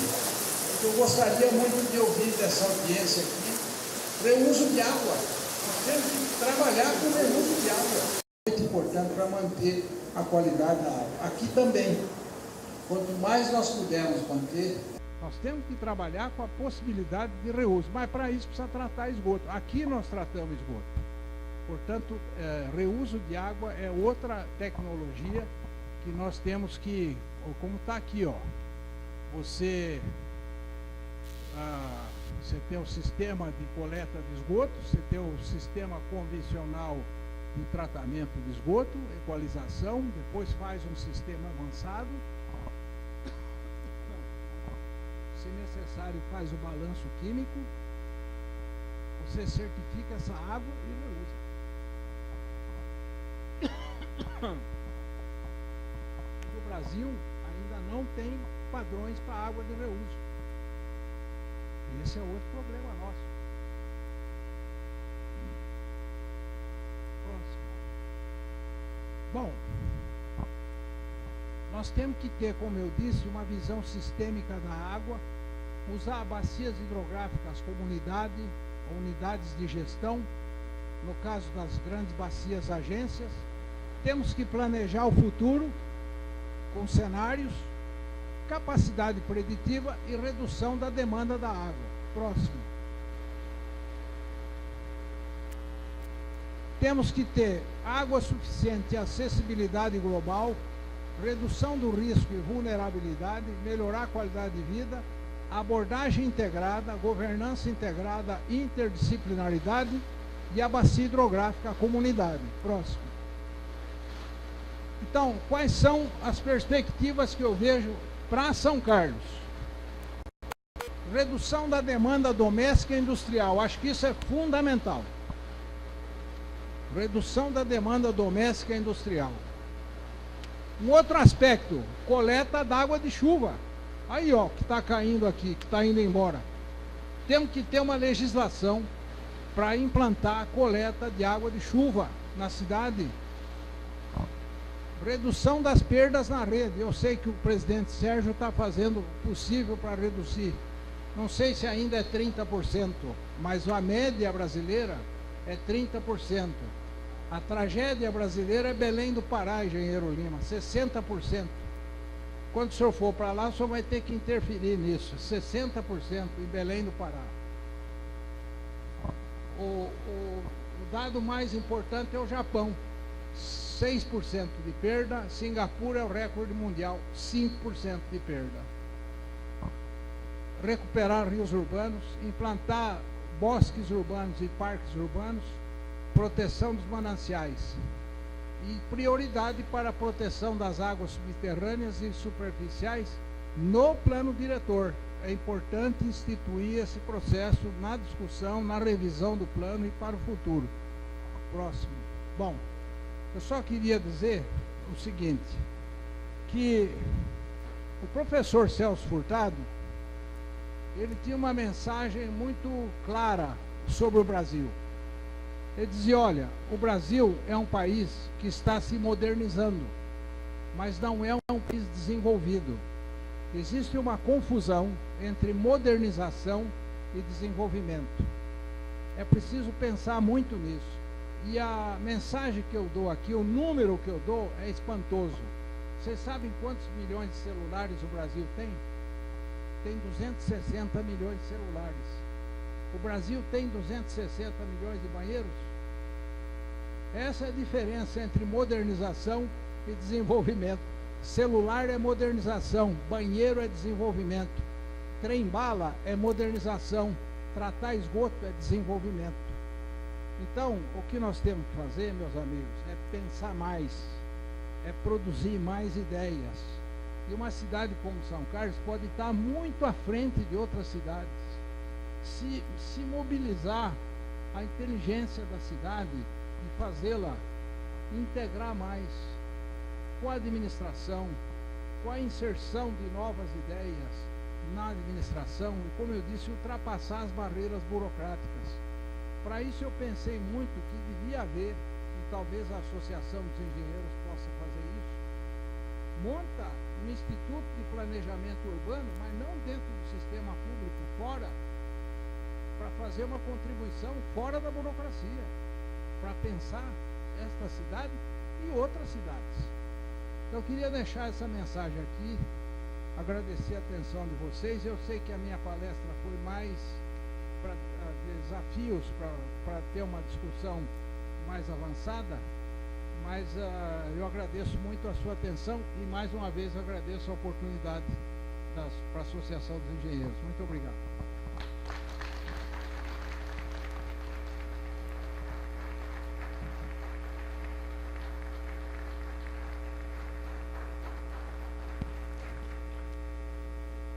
eu gostaria muito de ouvir dessa audiência aqui, reuso de água. Nós temos que trabalhar com reuso de água. É muito importante para manter a qualidade da água. Aqui também. Quanto mais nós pudermos manter, nós temos que trabalhar com a possibilidade de reuso, mas para isso precisa tratar esgoto. Aqui nós tratamos esgoto. Portanto, reuso de água é outra tecnologia que nós temos que, como está aqui, ó, você tem o sistema de coleta de esgoto, você tem o sistema convencional de tratamento de esgoto, equalização, depois faz um sistema avançado. Se necessário, faz o balanço químico, você certifica essa água e reusa. O Brasil ainda não tem padrões para água de reuso. Esse é outro problema nosso. Próximo. Bom, nós temos que ter, como eu disse, uma visão sistêmica da água, usar bacias hidrográficas como unidades de gestão, no caso das grandes bacias, agências. Temos que planejar o futuro com cenários, capacidade preditiva e redução da demanda da água. Próximo. Temos que ter água suficiente e acessibilidade global, redução do risco e vulnerabilidade, melhorar a qualidade de vida, abordagem integrada, governança integrada, interdisciplinaridade e a bacia hidrográfica, a comunidade. Próximo. Então, quais são as perspectivas que eu vejo para São Carlos? Redução da demanda doméstica e industrial, acho que isso é fundamental. Redução da demanda doméstica e industrial. Um outro aspecto, coleta d'água de chuva. Aí, ó, que está caindo aqui, que está indo embora. Temos que ter uma legislação para implantar a coleta de água de chuva na cidade. Redução das perdas na rede. Eu sei que o presidente Sérgio está fazendo o possível para reduzir. Não sei se ainda é 30%, mas a média brasileira é 30%. A tragédia brasileira é Belém do Pará, engenheiro Lima, 60%. Quando o senhor for para lá, o senhor vai ter que interferir nisso, 60% em Belém do Pará. O dado mais importante é o Japão, 6% de perda. Singapura é o recorde mundial, 5% de perda. Recuperar rios urbanos, implantar bosques urbanos e parques urbanos, proteção dos mananciais e prioridade para a proteção das águas subterrâneas e superficiais no plano diretor. É importante instituir esse processo na discussão, na revisão do plano e para o futuro. Próximo. Bom, eu só queria dizer o seguinte, que o professor Celso Furtado, ele tinha uma mensagem muito clara sobre o Brasil. Ele dizia, olha, o Brasil é um país que está se modernizando, mas não é um país desenvolvido. Existe uma confusão entre modernização e desenvolvimento. É preciso pensar muito nisso. E a mensagem que eu dou aqui, o número que eu dou é espantoso. Vocês sabem quantos milhões de celulares o Brasil tem? Tem 260 milhões de celulares. O Brasil tem 260 milhões de banheiros? Essa é a diferença entre modernização e desenvolvimento. Celular é modernização, banheiro é desenvolvimento. Trem-bala é modernização, tratar esgoto é desenvolvimento. Então, o que nós temos que fazer, meus amigos, é pensar mais, é produzir mais ideias. E uma cidade como São Carlos pode estar muito à frente de outras cidades. Se mobilizar a inteligência da cidade e fazê-la integrar mais com a administração, com a inserção de novas ideias na administração e, como eu disse, ultrapassar as barreiras burocráticas. Para isso eu pensei muito que devia haver, e talvez a Associação dos Engenheiros possa fazer isso, monta um Instituto de Planejamento Urbano, mas não dentro do sistema público, fora, para fazer uma contribuição fora da burocracia, para pensar esta cidade e outras cidades. Eu queria deixar essa mensagem aqui, agradecer a atenção de vocês. Eu sei que a minha palestra foi mais para desafios, para ter uma discussão mais avançada, mas eu agradeço muito a sua atenção e mais uma vez agradeço a oportunidade para a Associação dos Engenheiros. Muito obrigado.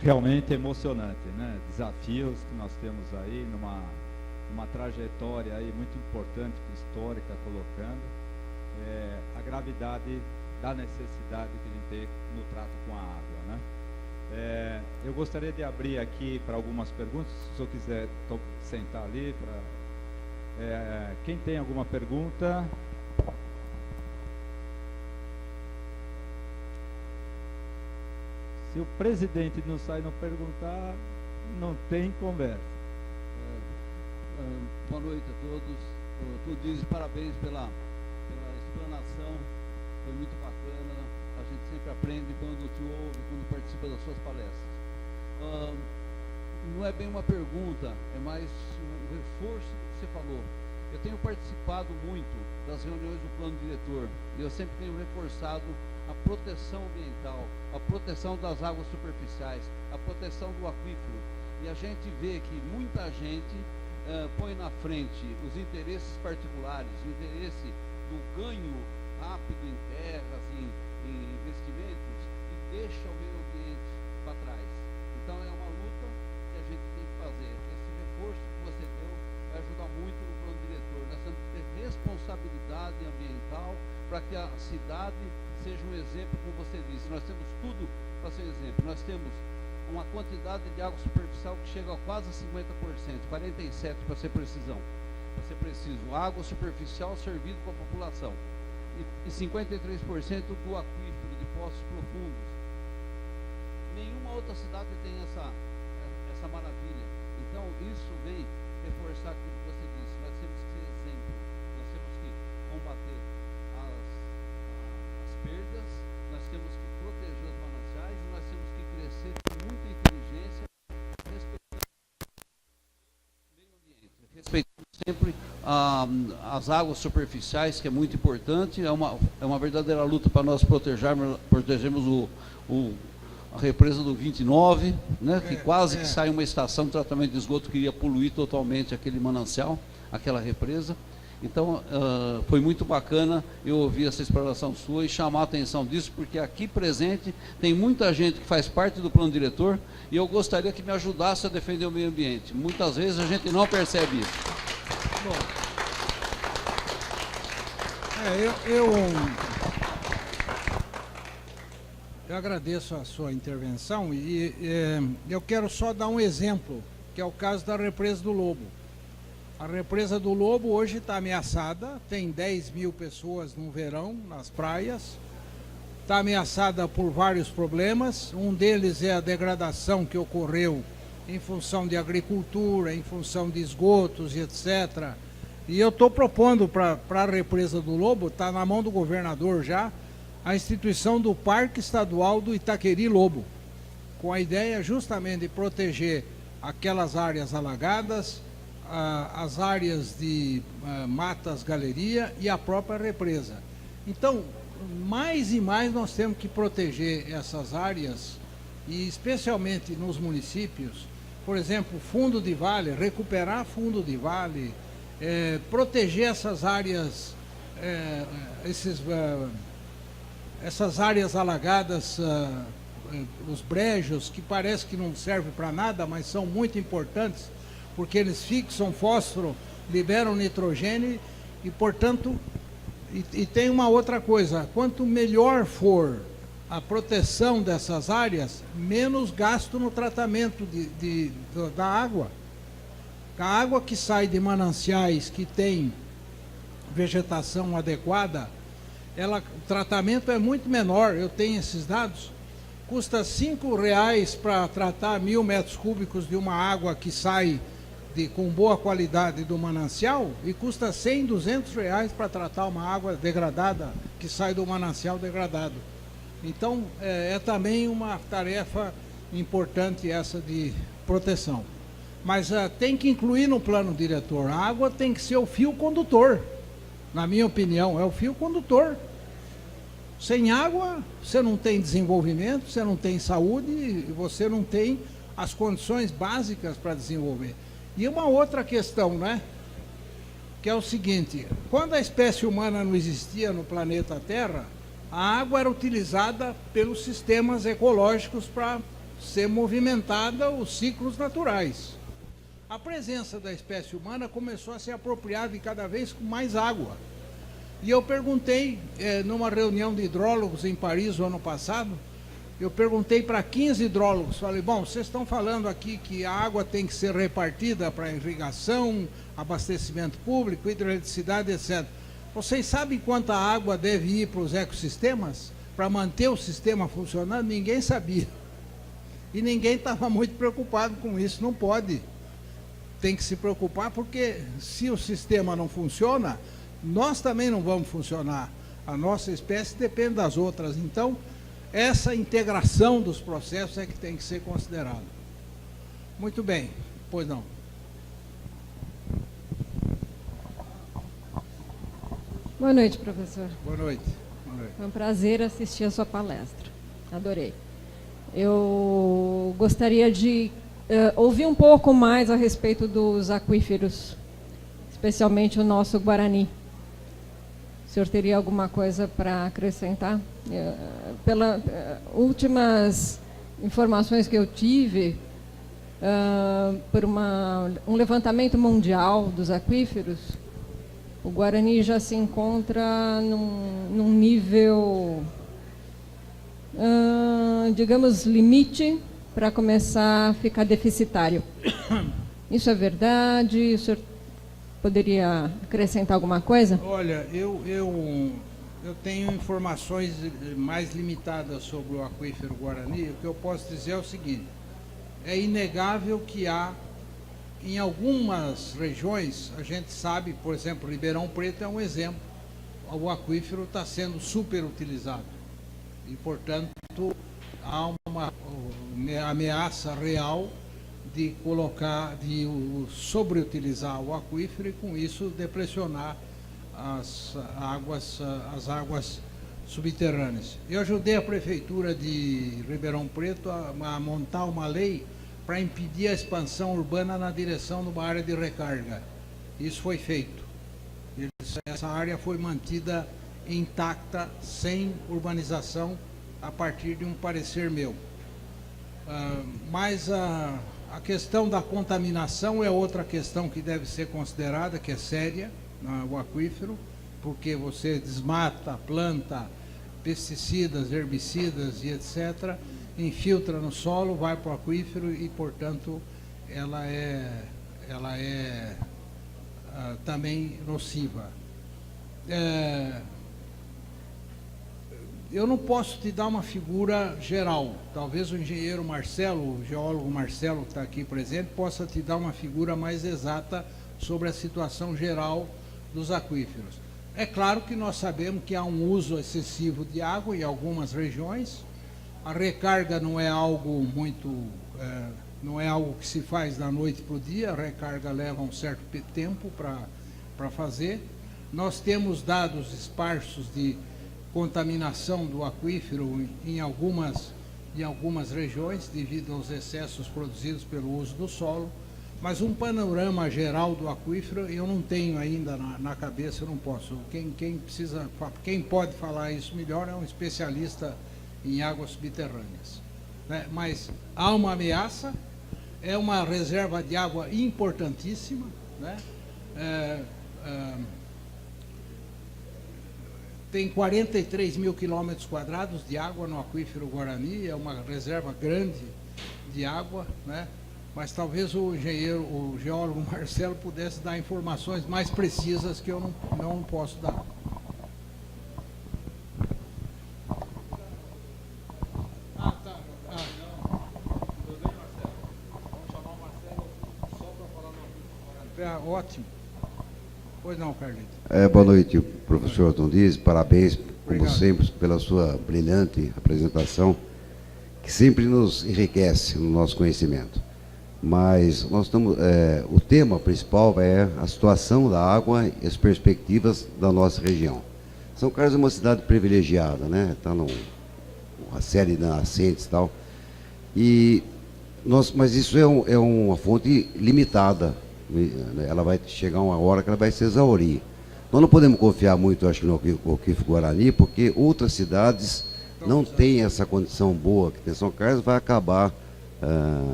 Realmente emocionante, né? Desafios que nós temos aí numa trajetória aí muito importante, histórica, colocando. a gravidade da necessidade que a gente tem no trato com a água, né? Eu gostaria de abrir aqui para algumas perguntas, se o senhor quiser sentar ali. Quem tem alguma pergunta? Se o presidente não sai não perguntar, não tem conversa. Boa noite a todos. Tudinho, parabéns pela explanação. Foi muito bacana. A gente sempre aprende quando te ouve, quando participa das suas palestras. Não é bem uma pergunta, é mais um reforço do que você falou. Eu tenho participado muito das reuniões do plano diretor e eu sempre tenho reforçado a proteção ambiental, a proteção das águas superficiais, a proteção do aquífero. E a gente vê que muita gente põe na frente os interesses particulares, o interesse do ganho rápido em terras, em investimentos, e deixa o meio ambiente para trás. Então é uma luta que a gente tem que fazer. Esse reforço que você deu vai ajudar muito no plano diretor. Nós temos que ter responsabilidade ambiental para que a cidade seja um exemplo, como você disse. Nós temos tudo para ser exemplo. Nós temos uma quantidade de água superficial que chega a quase 50%, 47% para ser precisão. Para ser preciso, água superficial servida para a população. E 53% do aquífero de poços profundos. Nenhuma outra cidade tem essa maravilha. Então, isso vem reforçar aquilo que você disse. Nós temos que ser exemplo. Nós temos que combater as perdas, nós temos que proteger os mananciais e nós temos que crescer com muita inteligência, respeitando o meio ambiente, respeitando sempre as águas superficiais, que é muito importante. É uma verdadeira luta para nós protegermos a represa do 29, né, que quase que sai uma estação de tratamento de esgoto que iria poluir totalmente aquele manancial, aquela represa. Então, foi muito bacana eu ouvir essa explanação sua e chamar a atenção disso, porque aqui presente tem muita gente que faz parte do plano diretor e eu gostaria que me ajudasse a defender o meio ambiente. Muitas vezes a gente não percebe isso. Bom, eu agradeço a sua intervenção e eu quero só dar um exemplo, que é o caso da Represa do Lobo. A Represa do Lobo hoje está ameaçada, tem 10 mil pessoas no verão nas praias, está ameaçada por vários problemas. Um deles é a degradação que ocorreu em função de agricultura, em função de esgotos e etc. E eu estou propondo para a Represa do Lobo, está na mão do governador já, a instituição do Parque Estadual do Itaqueri Lobo, com a ideia justamente de proteger aquelas áreas alagadas, as áreas de matas, galeria e a própria represa. Então, mais e mais nós temos que proteger essas áreas, e especialmente nos municípios, por exemplo, fundo de vale, recuperar fundo de vale, proteger essas áreas, essas áreas alagadas, os brejos, que parece que não servem para nada, mas são muito importantes, porque eles fixam fósforo, liberam nitrogênio e, portanto, e tem uma outra coisa, quanto melhor for a proteção dessas áreas, menos gasto no tratamento da água. A água que sai de mananciais que tem vegetação adequada, o tratamento é muito menor, eu tenho esses dados. Custa R$5 para tratar 1.000 metros cúbicos de uma água que sai com boa qualidade do manancial, e custa R$100, R$200 para tratar uma água degradada que sai do manancial degradado. Então, é também uma tarefa importante essa de proteção. Mas tem que incluir no plano diretor. A água tem que ser o fio condutor, na minha opinião, é o fio condutor. Sem água, você não tem desenvolvimento, você não tem saúde, e você não tem as condições básicas para desenvolver. E uma outra questão, né? Que é o seguinte, quando a espécie humana não existia no planeta Terra, a água era utilizada pelos sistemas ecológicos para ser movimentada os ciclos naturais. A presença da espécie humana começou a se apropriar de cada vez com mais água. E eu perguntei, numa reunião de hidrólogos em Paris, o ano passado, eu perguntei para 15 hidrólogos, falei, bom, vocês estão falando aqui que a água tem que ser repartida para irrigação, abastecimento público, hidroeletricidade, etc. Vocês sabem quanta água deve ir para os ecossistemas para manter o sistema funcionando? Ninguém sabia. E ninguém estava muito preocupado com isso, não pode. Tem que se preocupar, porque se o sistema não funciona, nós também não vamos funcionar. A nossa espécie depende das outras. Então, essa integração dos processos é que tem que ser considerada. Muito bem. Pois não. Boa noite, professor. Boa noite. Boa noite. Foi um prazer assistir a sua palestra. Adorei. Eu gostaria de ouvir um pouco mais a respeito dos aquíferos, especialmente o nosso Guarani. O senhor teria alguma coisa para acrescentar? Pelas últimas informações que eu tive, por um levantamento mundial dos aquíferos, o Guarani já se encontra num nível, digamos, limite para começar a ficar deficitário. Isso é verdade? O senhor poderia acrescentar alguma coisa? Olha, eu tenho informações mais limitadas sobre o aquífero Guarani. O que eu posso dizer é o seguinte: é inegável que há, em algumas regiões, a gente sabe, por exemplo, Ribeirão Preto é um exemplo, o aquífero está sendo superutilizado e, portanto, há uma ameaça real de sobreutilizar o aquífero e, com isso, depressionar as águas subterrâneas. Eu ajudei a Prefeitura de Ribeirão Preto a montar uma lei para impedir a expansão urbana na direção de uma área de recarga. Isso foi feito. Essa área foi mantida intacta, sem urbanização, a partir de um parecer meu. Mas a questão da contaminação é outra questão que deve ser considerada, que é séria, o aquífero, porque você desmata, planta, pesticidas, herbicidas e etc., infiltra no solo, vai para o aquífero e, portanto, ela é também nociva. Eu não posso te dar uma figura geral. Talvez o engenheiro Marcelo, o geólogo Marcelo, que está aqui presente, possa te dar uma figura mais exata sobre a situação geral dos aquíferos. É claro que nós sabemos que há um uso excessivo de água em algumas regiões. A recarga não é algo não é algo que se faz da noite para o dia. A recarga leva um certo tempo para fazer. Nós temos dados esparsos de contaminação do aquífero em algumas regiões, devido aos excessos produzidos pelo uso do solo, mas um panorama geral do aquífero eu não tenho ainda na cabeça, eu não posso. Quem pode falar isso melhor é um especialista em águas subterrâneas, né? Mas há uma ameaça, é uma reserva de água importantíssima, né? Tem 43 mil quilômetros quadrados de água no aquífero Guarani, é uma reserva grande de água, né? Mas talvez o geólogo Marcelo pudesse dar informações mais precisas que eu não posso dar. Ótimo. Pois não, Carlito. Boa noite, professor Dondiz. Parabéns, como Obrigado. sempre, pela sua brilhante apresentação, que sempre nos enriquece no nosso conhecimento. Mas nós estamos, o tema principal é a situação da água e as perspectivas da nossa região. São Carlos é uma cidade privilegiada, né? Está numa série de nascentes e tal. Mas isso é uma fonte limitada. Ela vai chegar uma hora que ela vai se exaurir. Nós não podemos confiar muito, acho, no aquífero Guarani, porque outras cidades não têm essa condição boa que tem São Carlos, vai acabar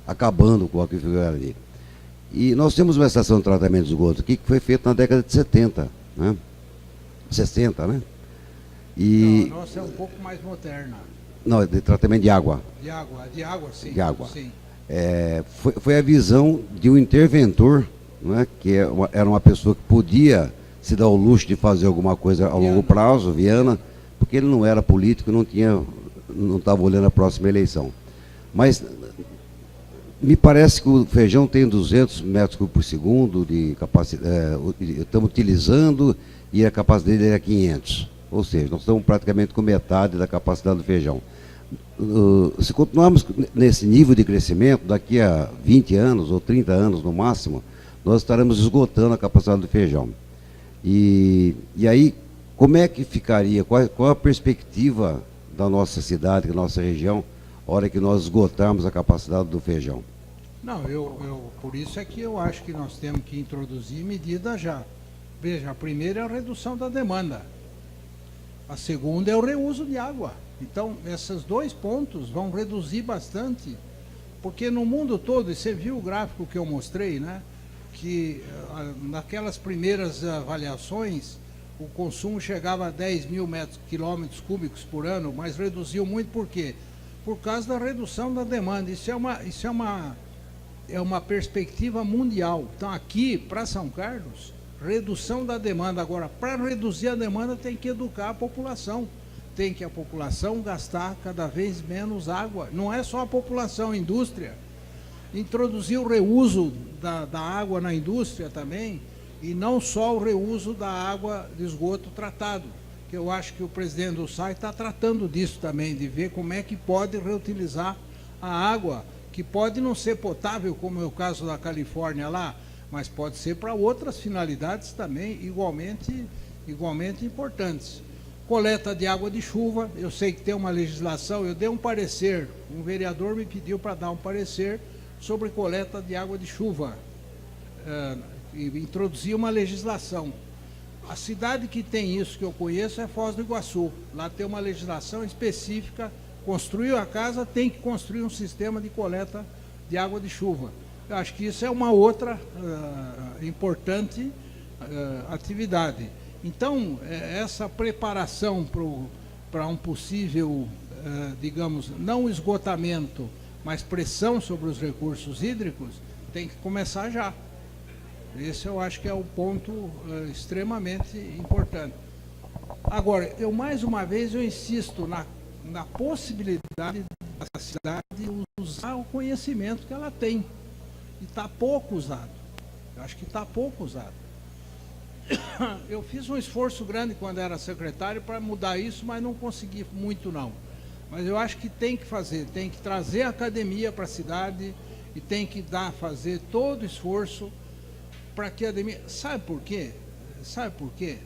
acabando com o aquífero Guarani. E nós temos uma estação de tratamento de esgoto aqui que foi feita na década de 70, né? 60, né? E Não, a nossa é um pouco mais moderna. não, de tratamento de água. De água, sim. De água. Sim. Foi a visão de um interventor, né, que era uma pessoa que podia se dar o luxo de fazer alguma coisa a longo prazo, Viana, porque ele não era político, não estava olhando a próxima eleição. Mas me parece que o Feijão tem 200 metros cúbicos por segundo de capacidade, estamos utilizando, e a capacidade dele é 500. Ou seja, nós estamos praticamente com metade da capacidade do Feijão. Se continuarmos nesse nível de crescimento, daqui a 20 anos ou 30 anos no máximo, nós estaremos esgotando a capacidade do Feijão. E aí, como é que ficaria, qual a perspectiva da nossa cidade, da nossa região, a hora que nós esgotarmos a capacidade do Feijão? Não, por isso é que eu acho que nós temos que introduzir medidas já. Veja, a primeira é a redução da demanda. A segunda é o reuso de água. Então, esses 2 pontos vão reduzir bastante, porque no mundo todo, e você viu o gráfico que eu mostrei, né, que naquelas primeiras avaliações, o consumo chegava a 10 mil quilômetros cúbicos por ano, mas reduziu muito por quê? Por causa da redução da demanda. Isso é uma perspectiva mundial. Então, aqui, para São Carlos, redução da demanda. Agora, para reduzir a demanda, tem que educar a população. Tem que a população gastar cada vez menos água. Não é só a população, a indústria. Introduzir o reuso da água na indústria também, e não só o reuso da água de esgoto tratado, que eu acho que o presidente do SAI está tratando disso também, de ver como é que pode reutilizar a água, que pode não ser potável, como é o caso da Califórnia lá, mas pode ser para outras finalidades também igualmente importantes. Coleta de água de chuva, eu sei que tem uma legislação, eu dei um parecer, um vereador me pediu para dar um parecer sobre coleta de água de chuva, e introduzir uma legislação. A cidade que tem isso que eu conheço é Foz do Iguaçu. Lá tem uma legislação específica, construiu a casa, tem que construir um sistema de coleta de água de chuva. Eu acho que isso é uma outra importante atividade. Então, essa preparação para um possível, digamos, não esgotamento, mas pressão sobre os recursos hídricos, tem que começar já. Esse eu acho que é o ponto extremamente importante. Agora, mais uma vez, eu insisto na possibilidade da cidade usar o conhecimento que ela tem. E está pouco usado. Eu acho que está pouco usado. Eu fiz um esforço grande quando era secretário para mudar isso, mas não consegui muito não. Mas eu acho que tem que fazer, tem que trazer a academia para a cidade e tem que fazer todo o esforço para que a academia... Sabe por quê? Sabe por quê?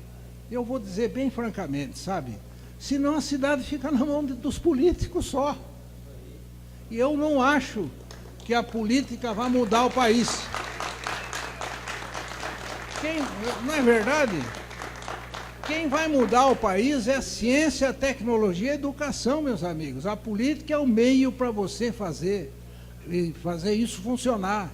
Eu vou dizer bem francamente, sabe? Senão a cidade fica na mão dos políticos só. E eu não acho que a política vai mudar o país. Não é verdade? Quem vai mudar o país é a ciência, a tecnologia e a educação, meus amigos. A política é o meio para você fazer isso funcionar.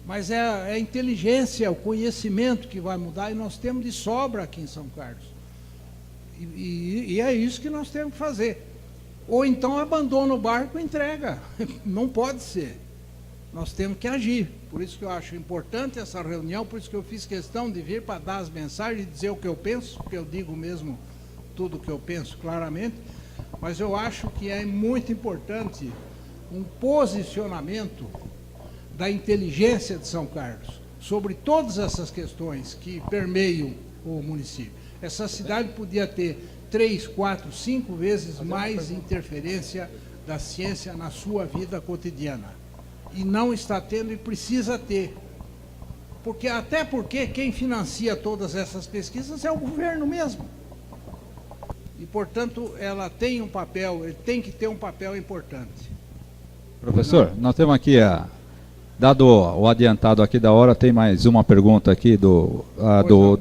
Mas é a inteligência, o conhecimento que vai mudar, e nós temos de sobra aqui em São Carlos. E é isso que nós temos que fazer. Ou então abandona o barco e entrega. Não pode ser. Nós temos que agir. Por isso que eu acho importante essa reunião, por isso que eu fiz questão de vir para dar as mensagens e dizer o que eu penso, porque eu digo mesmo tudo o que eu penso claramente, mas eu acho que é muito importante um posicionamento da inteligência de São Carlos sobre todas essas questões que permeiam o município. Essa cidade podia ter 3, 4, 5 vezes mais interferência da ciência na sua vida cotidiana. E não está tendo e precisa ter. Até porque quem financia todas essas pesquisas é o governo mesmo. E, portanto, ela tem um papel, ele tem que ter um papel importante. Professor, nós temos aqui, dado o adiantado aqui da hora, tem mais uma pergunta aqui do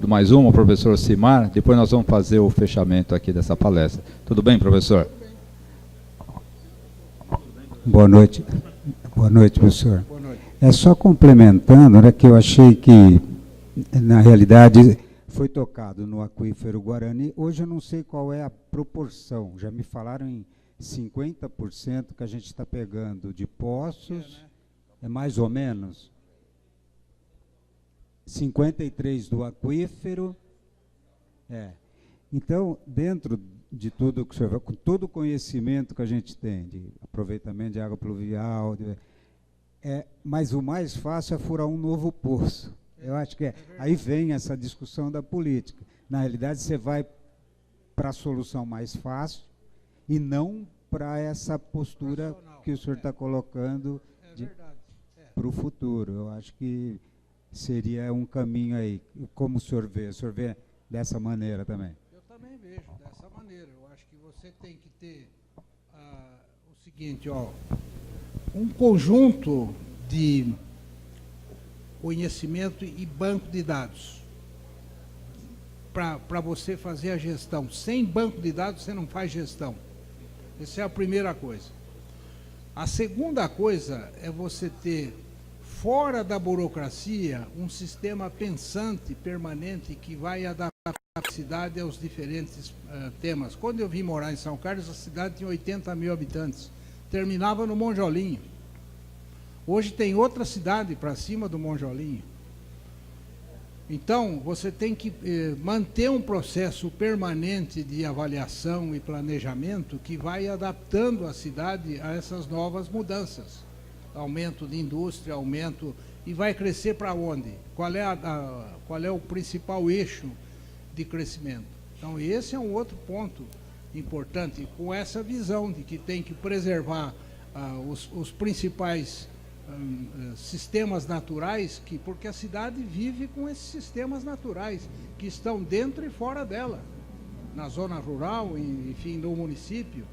mais uma, o professor Simar, depois nós vamos fazer o fechamento aqui dessa palestra. Tudo bem, professor? Boa noite. Boa noite, professor. Boa noite. É só complementando, né, que eu achei que, na realidade, foi tocado no aquífero Guarani. Hoje eu não sei qual é a proporção. Já me falaram em 50% que a gente está pegando de poços. É mais ou menos? 53% do aquífero. Então, dentro de tudo que o senhor, com todo o conhecimento que a gente tem de aproveitamento de água pluvial, mas o mais fácil é furar um novo poço. Eu acho que aí vem essa discussão da política. Na realidade, você vai para a solução mais fácil e não para essa postura que o senhor está colocando para o futuro. Eu acho que seria um caminho aí. Como o senhor vê? O senhor vê dessa maneira também? Eu também vejo dessa maneira. Eu acho que você tem que ter o seguinte, um conjunto de conhecimento e banco de dados para você fazer a gestão. Sem banco de dados você não faz gestão. Essa é a primeira coisa. A segunda coisa é você ter, fora da burocracia, um sistema pensante, permanente, que vai adaptar a cidade aos diferentes temas. Quando eu vim morar em São Carlos, a cidade tinha 80 mil habitantes. Terminava no Monjolinho. Hoje tem outra cidade para cima do Monjolinho. Então, você tem que manter um processo permanente de avaliação e planejamento que vai adaptando a cidade a essas novas mudanças. Aumento de indústria, aumento... E vai crescer para onde? Qual é o principal eixo de crescimento? Então, esse é um outro ponto importante, com essa visão de que tem que preservar os principais sistemas naturais, porque a cidade vive com esses sistemas naturais, que estão dentro e fora dela, na zona rural, enfim, no município,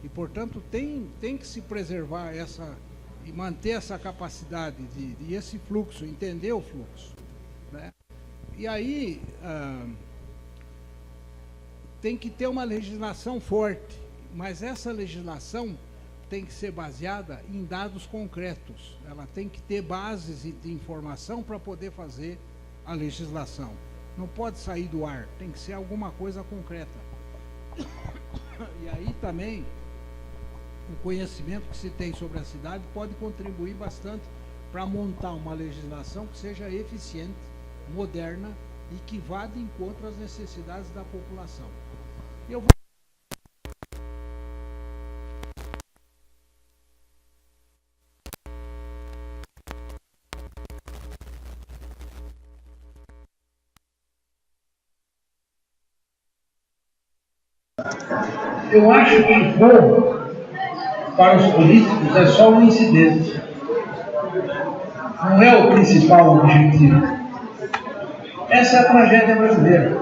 e, portanto, tem que se preservar e manter essa capacidade de esse fluxo, entender o fluxo, né? E aí tem que ter uma legislação forte, mas essa legislação tem que ser baseada em dados concretos. Ela tem que ter bases de informação para poder fazer a legislação. Não pode sair do ar, tem que ser alguma coisa concreta. E aí também o conhecimento que se tem sobre a cidade pode contribuir bastante para montar uma legislação que seja eficiente, moderna e que vá de encontro às necessidades da população. Eu vou... Eu acho que bom para os políticos é só um incidente. Não é o principal objetivo. Essa é a tragédia brasileira.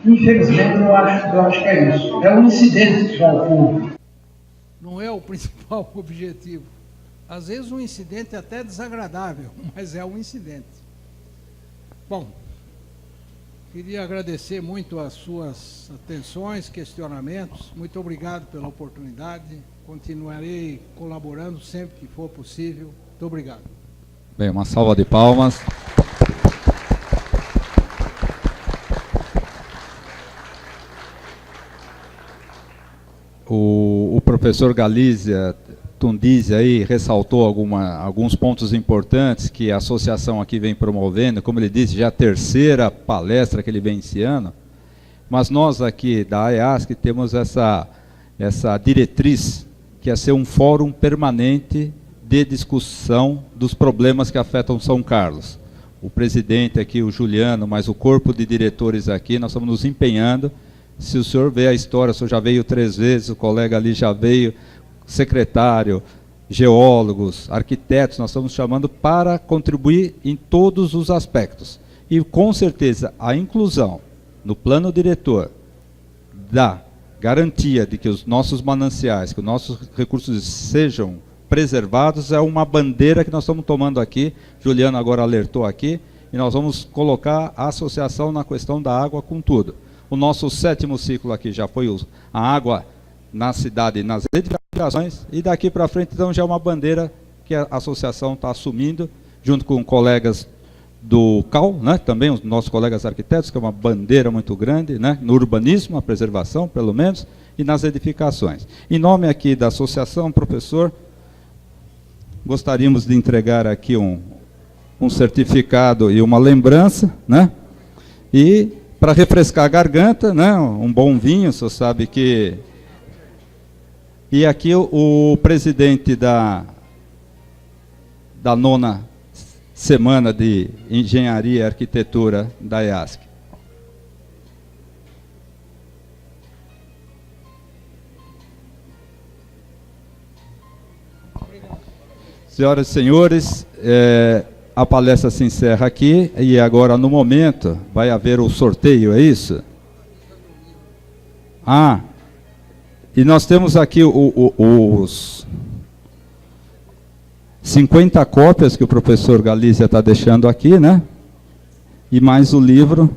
Infelizmente, eu acho que é isso. É um incidente que só ocorre. Não é o principal objetivo. Às vezes um incidente é até desagradável, mas é um incidente. Bom, queria agradecer muito as suas atenções, questionamentos. Muito obrigado pela oportunidade. Continuarei colaborando sempre que for possível. Muito obrigado. Bem, uma salva de palmas. O professor Galizia Tundizi aí ressaltou alguns pontos importantes que a associação aqui vem promovendo. Como ele disse, já é a terceira palestra que ele vem esse ano. Mas nós aqui da AEASC temos essa diretriz, que é ser um fórum permanente de discussão dos problemas que afetam São Carlos. O presidente aqui, o Juliano, mas o corpo de diretores aqui, nós estamos nos empenhando. Se o senhor vê a história, o senhor já veio 3 vezes, o colega ali já veio, secretário, geólogos, arquitetos, nós estamos chamando para contribuir em todos os aspectos. E, com certeza, a inclusão no plano diretor da garantia de que os nossos mananciais, que os nossos recursos sejam preservados, é uma bandeira que nós estamos tomando aqui. Juliano agora alertou aqui, e nós vamos colocar a associação na questão da água com tudo. O nosso 7º ciclo aqui já foi a água na cidade, nas edificações, e daqui para frente então já é uma bandeira que a associação está assumindo, junto com colegas do CAL, né, também os nossos colegas arquitetos, que é uma bandeira muito grande, né, no urbanismo, a preservação, pelo menos, e nas edificações. Em nome aqui da associação, professor, gostaríamos de entregar aqui um certificado e uma lembrança, né, e para refrescar a garganta, né, um bom vinho, o senhor sabe que... E aqui o presidente da 9ª Semana de Engenharia e Arquitetura da EASC. Senhoras e senhores, a palestra se encerra aqui e agora, no momento, vai haver o sorteio, é isso? E nós temos aqui os 50 cópias que o professor Galizia está deixando aqui, né? E mais o livro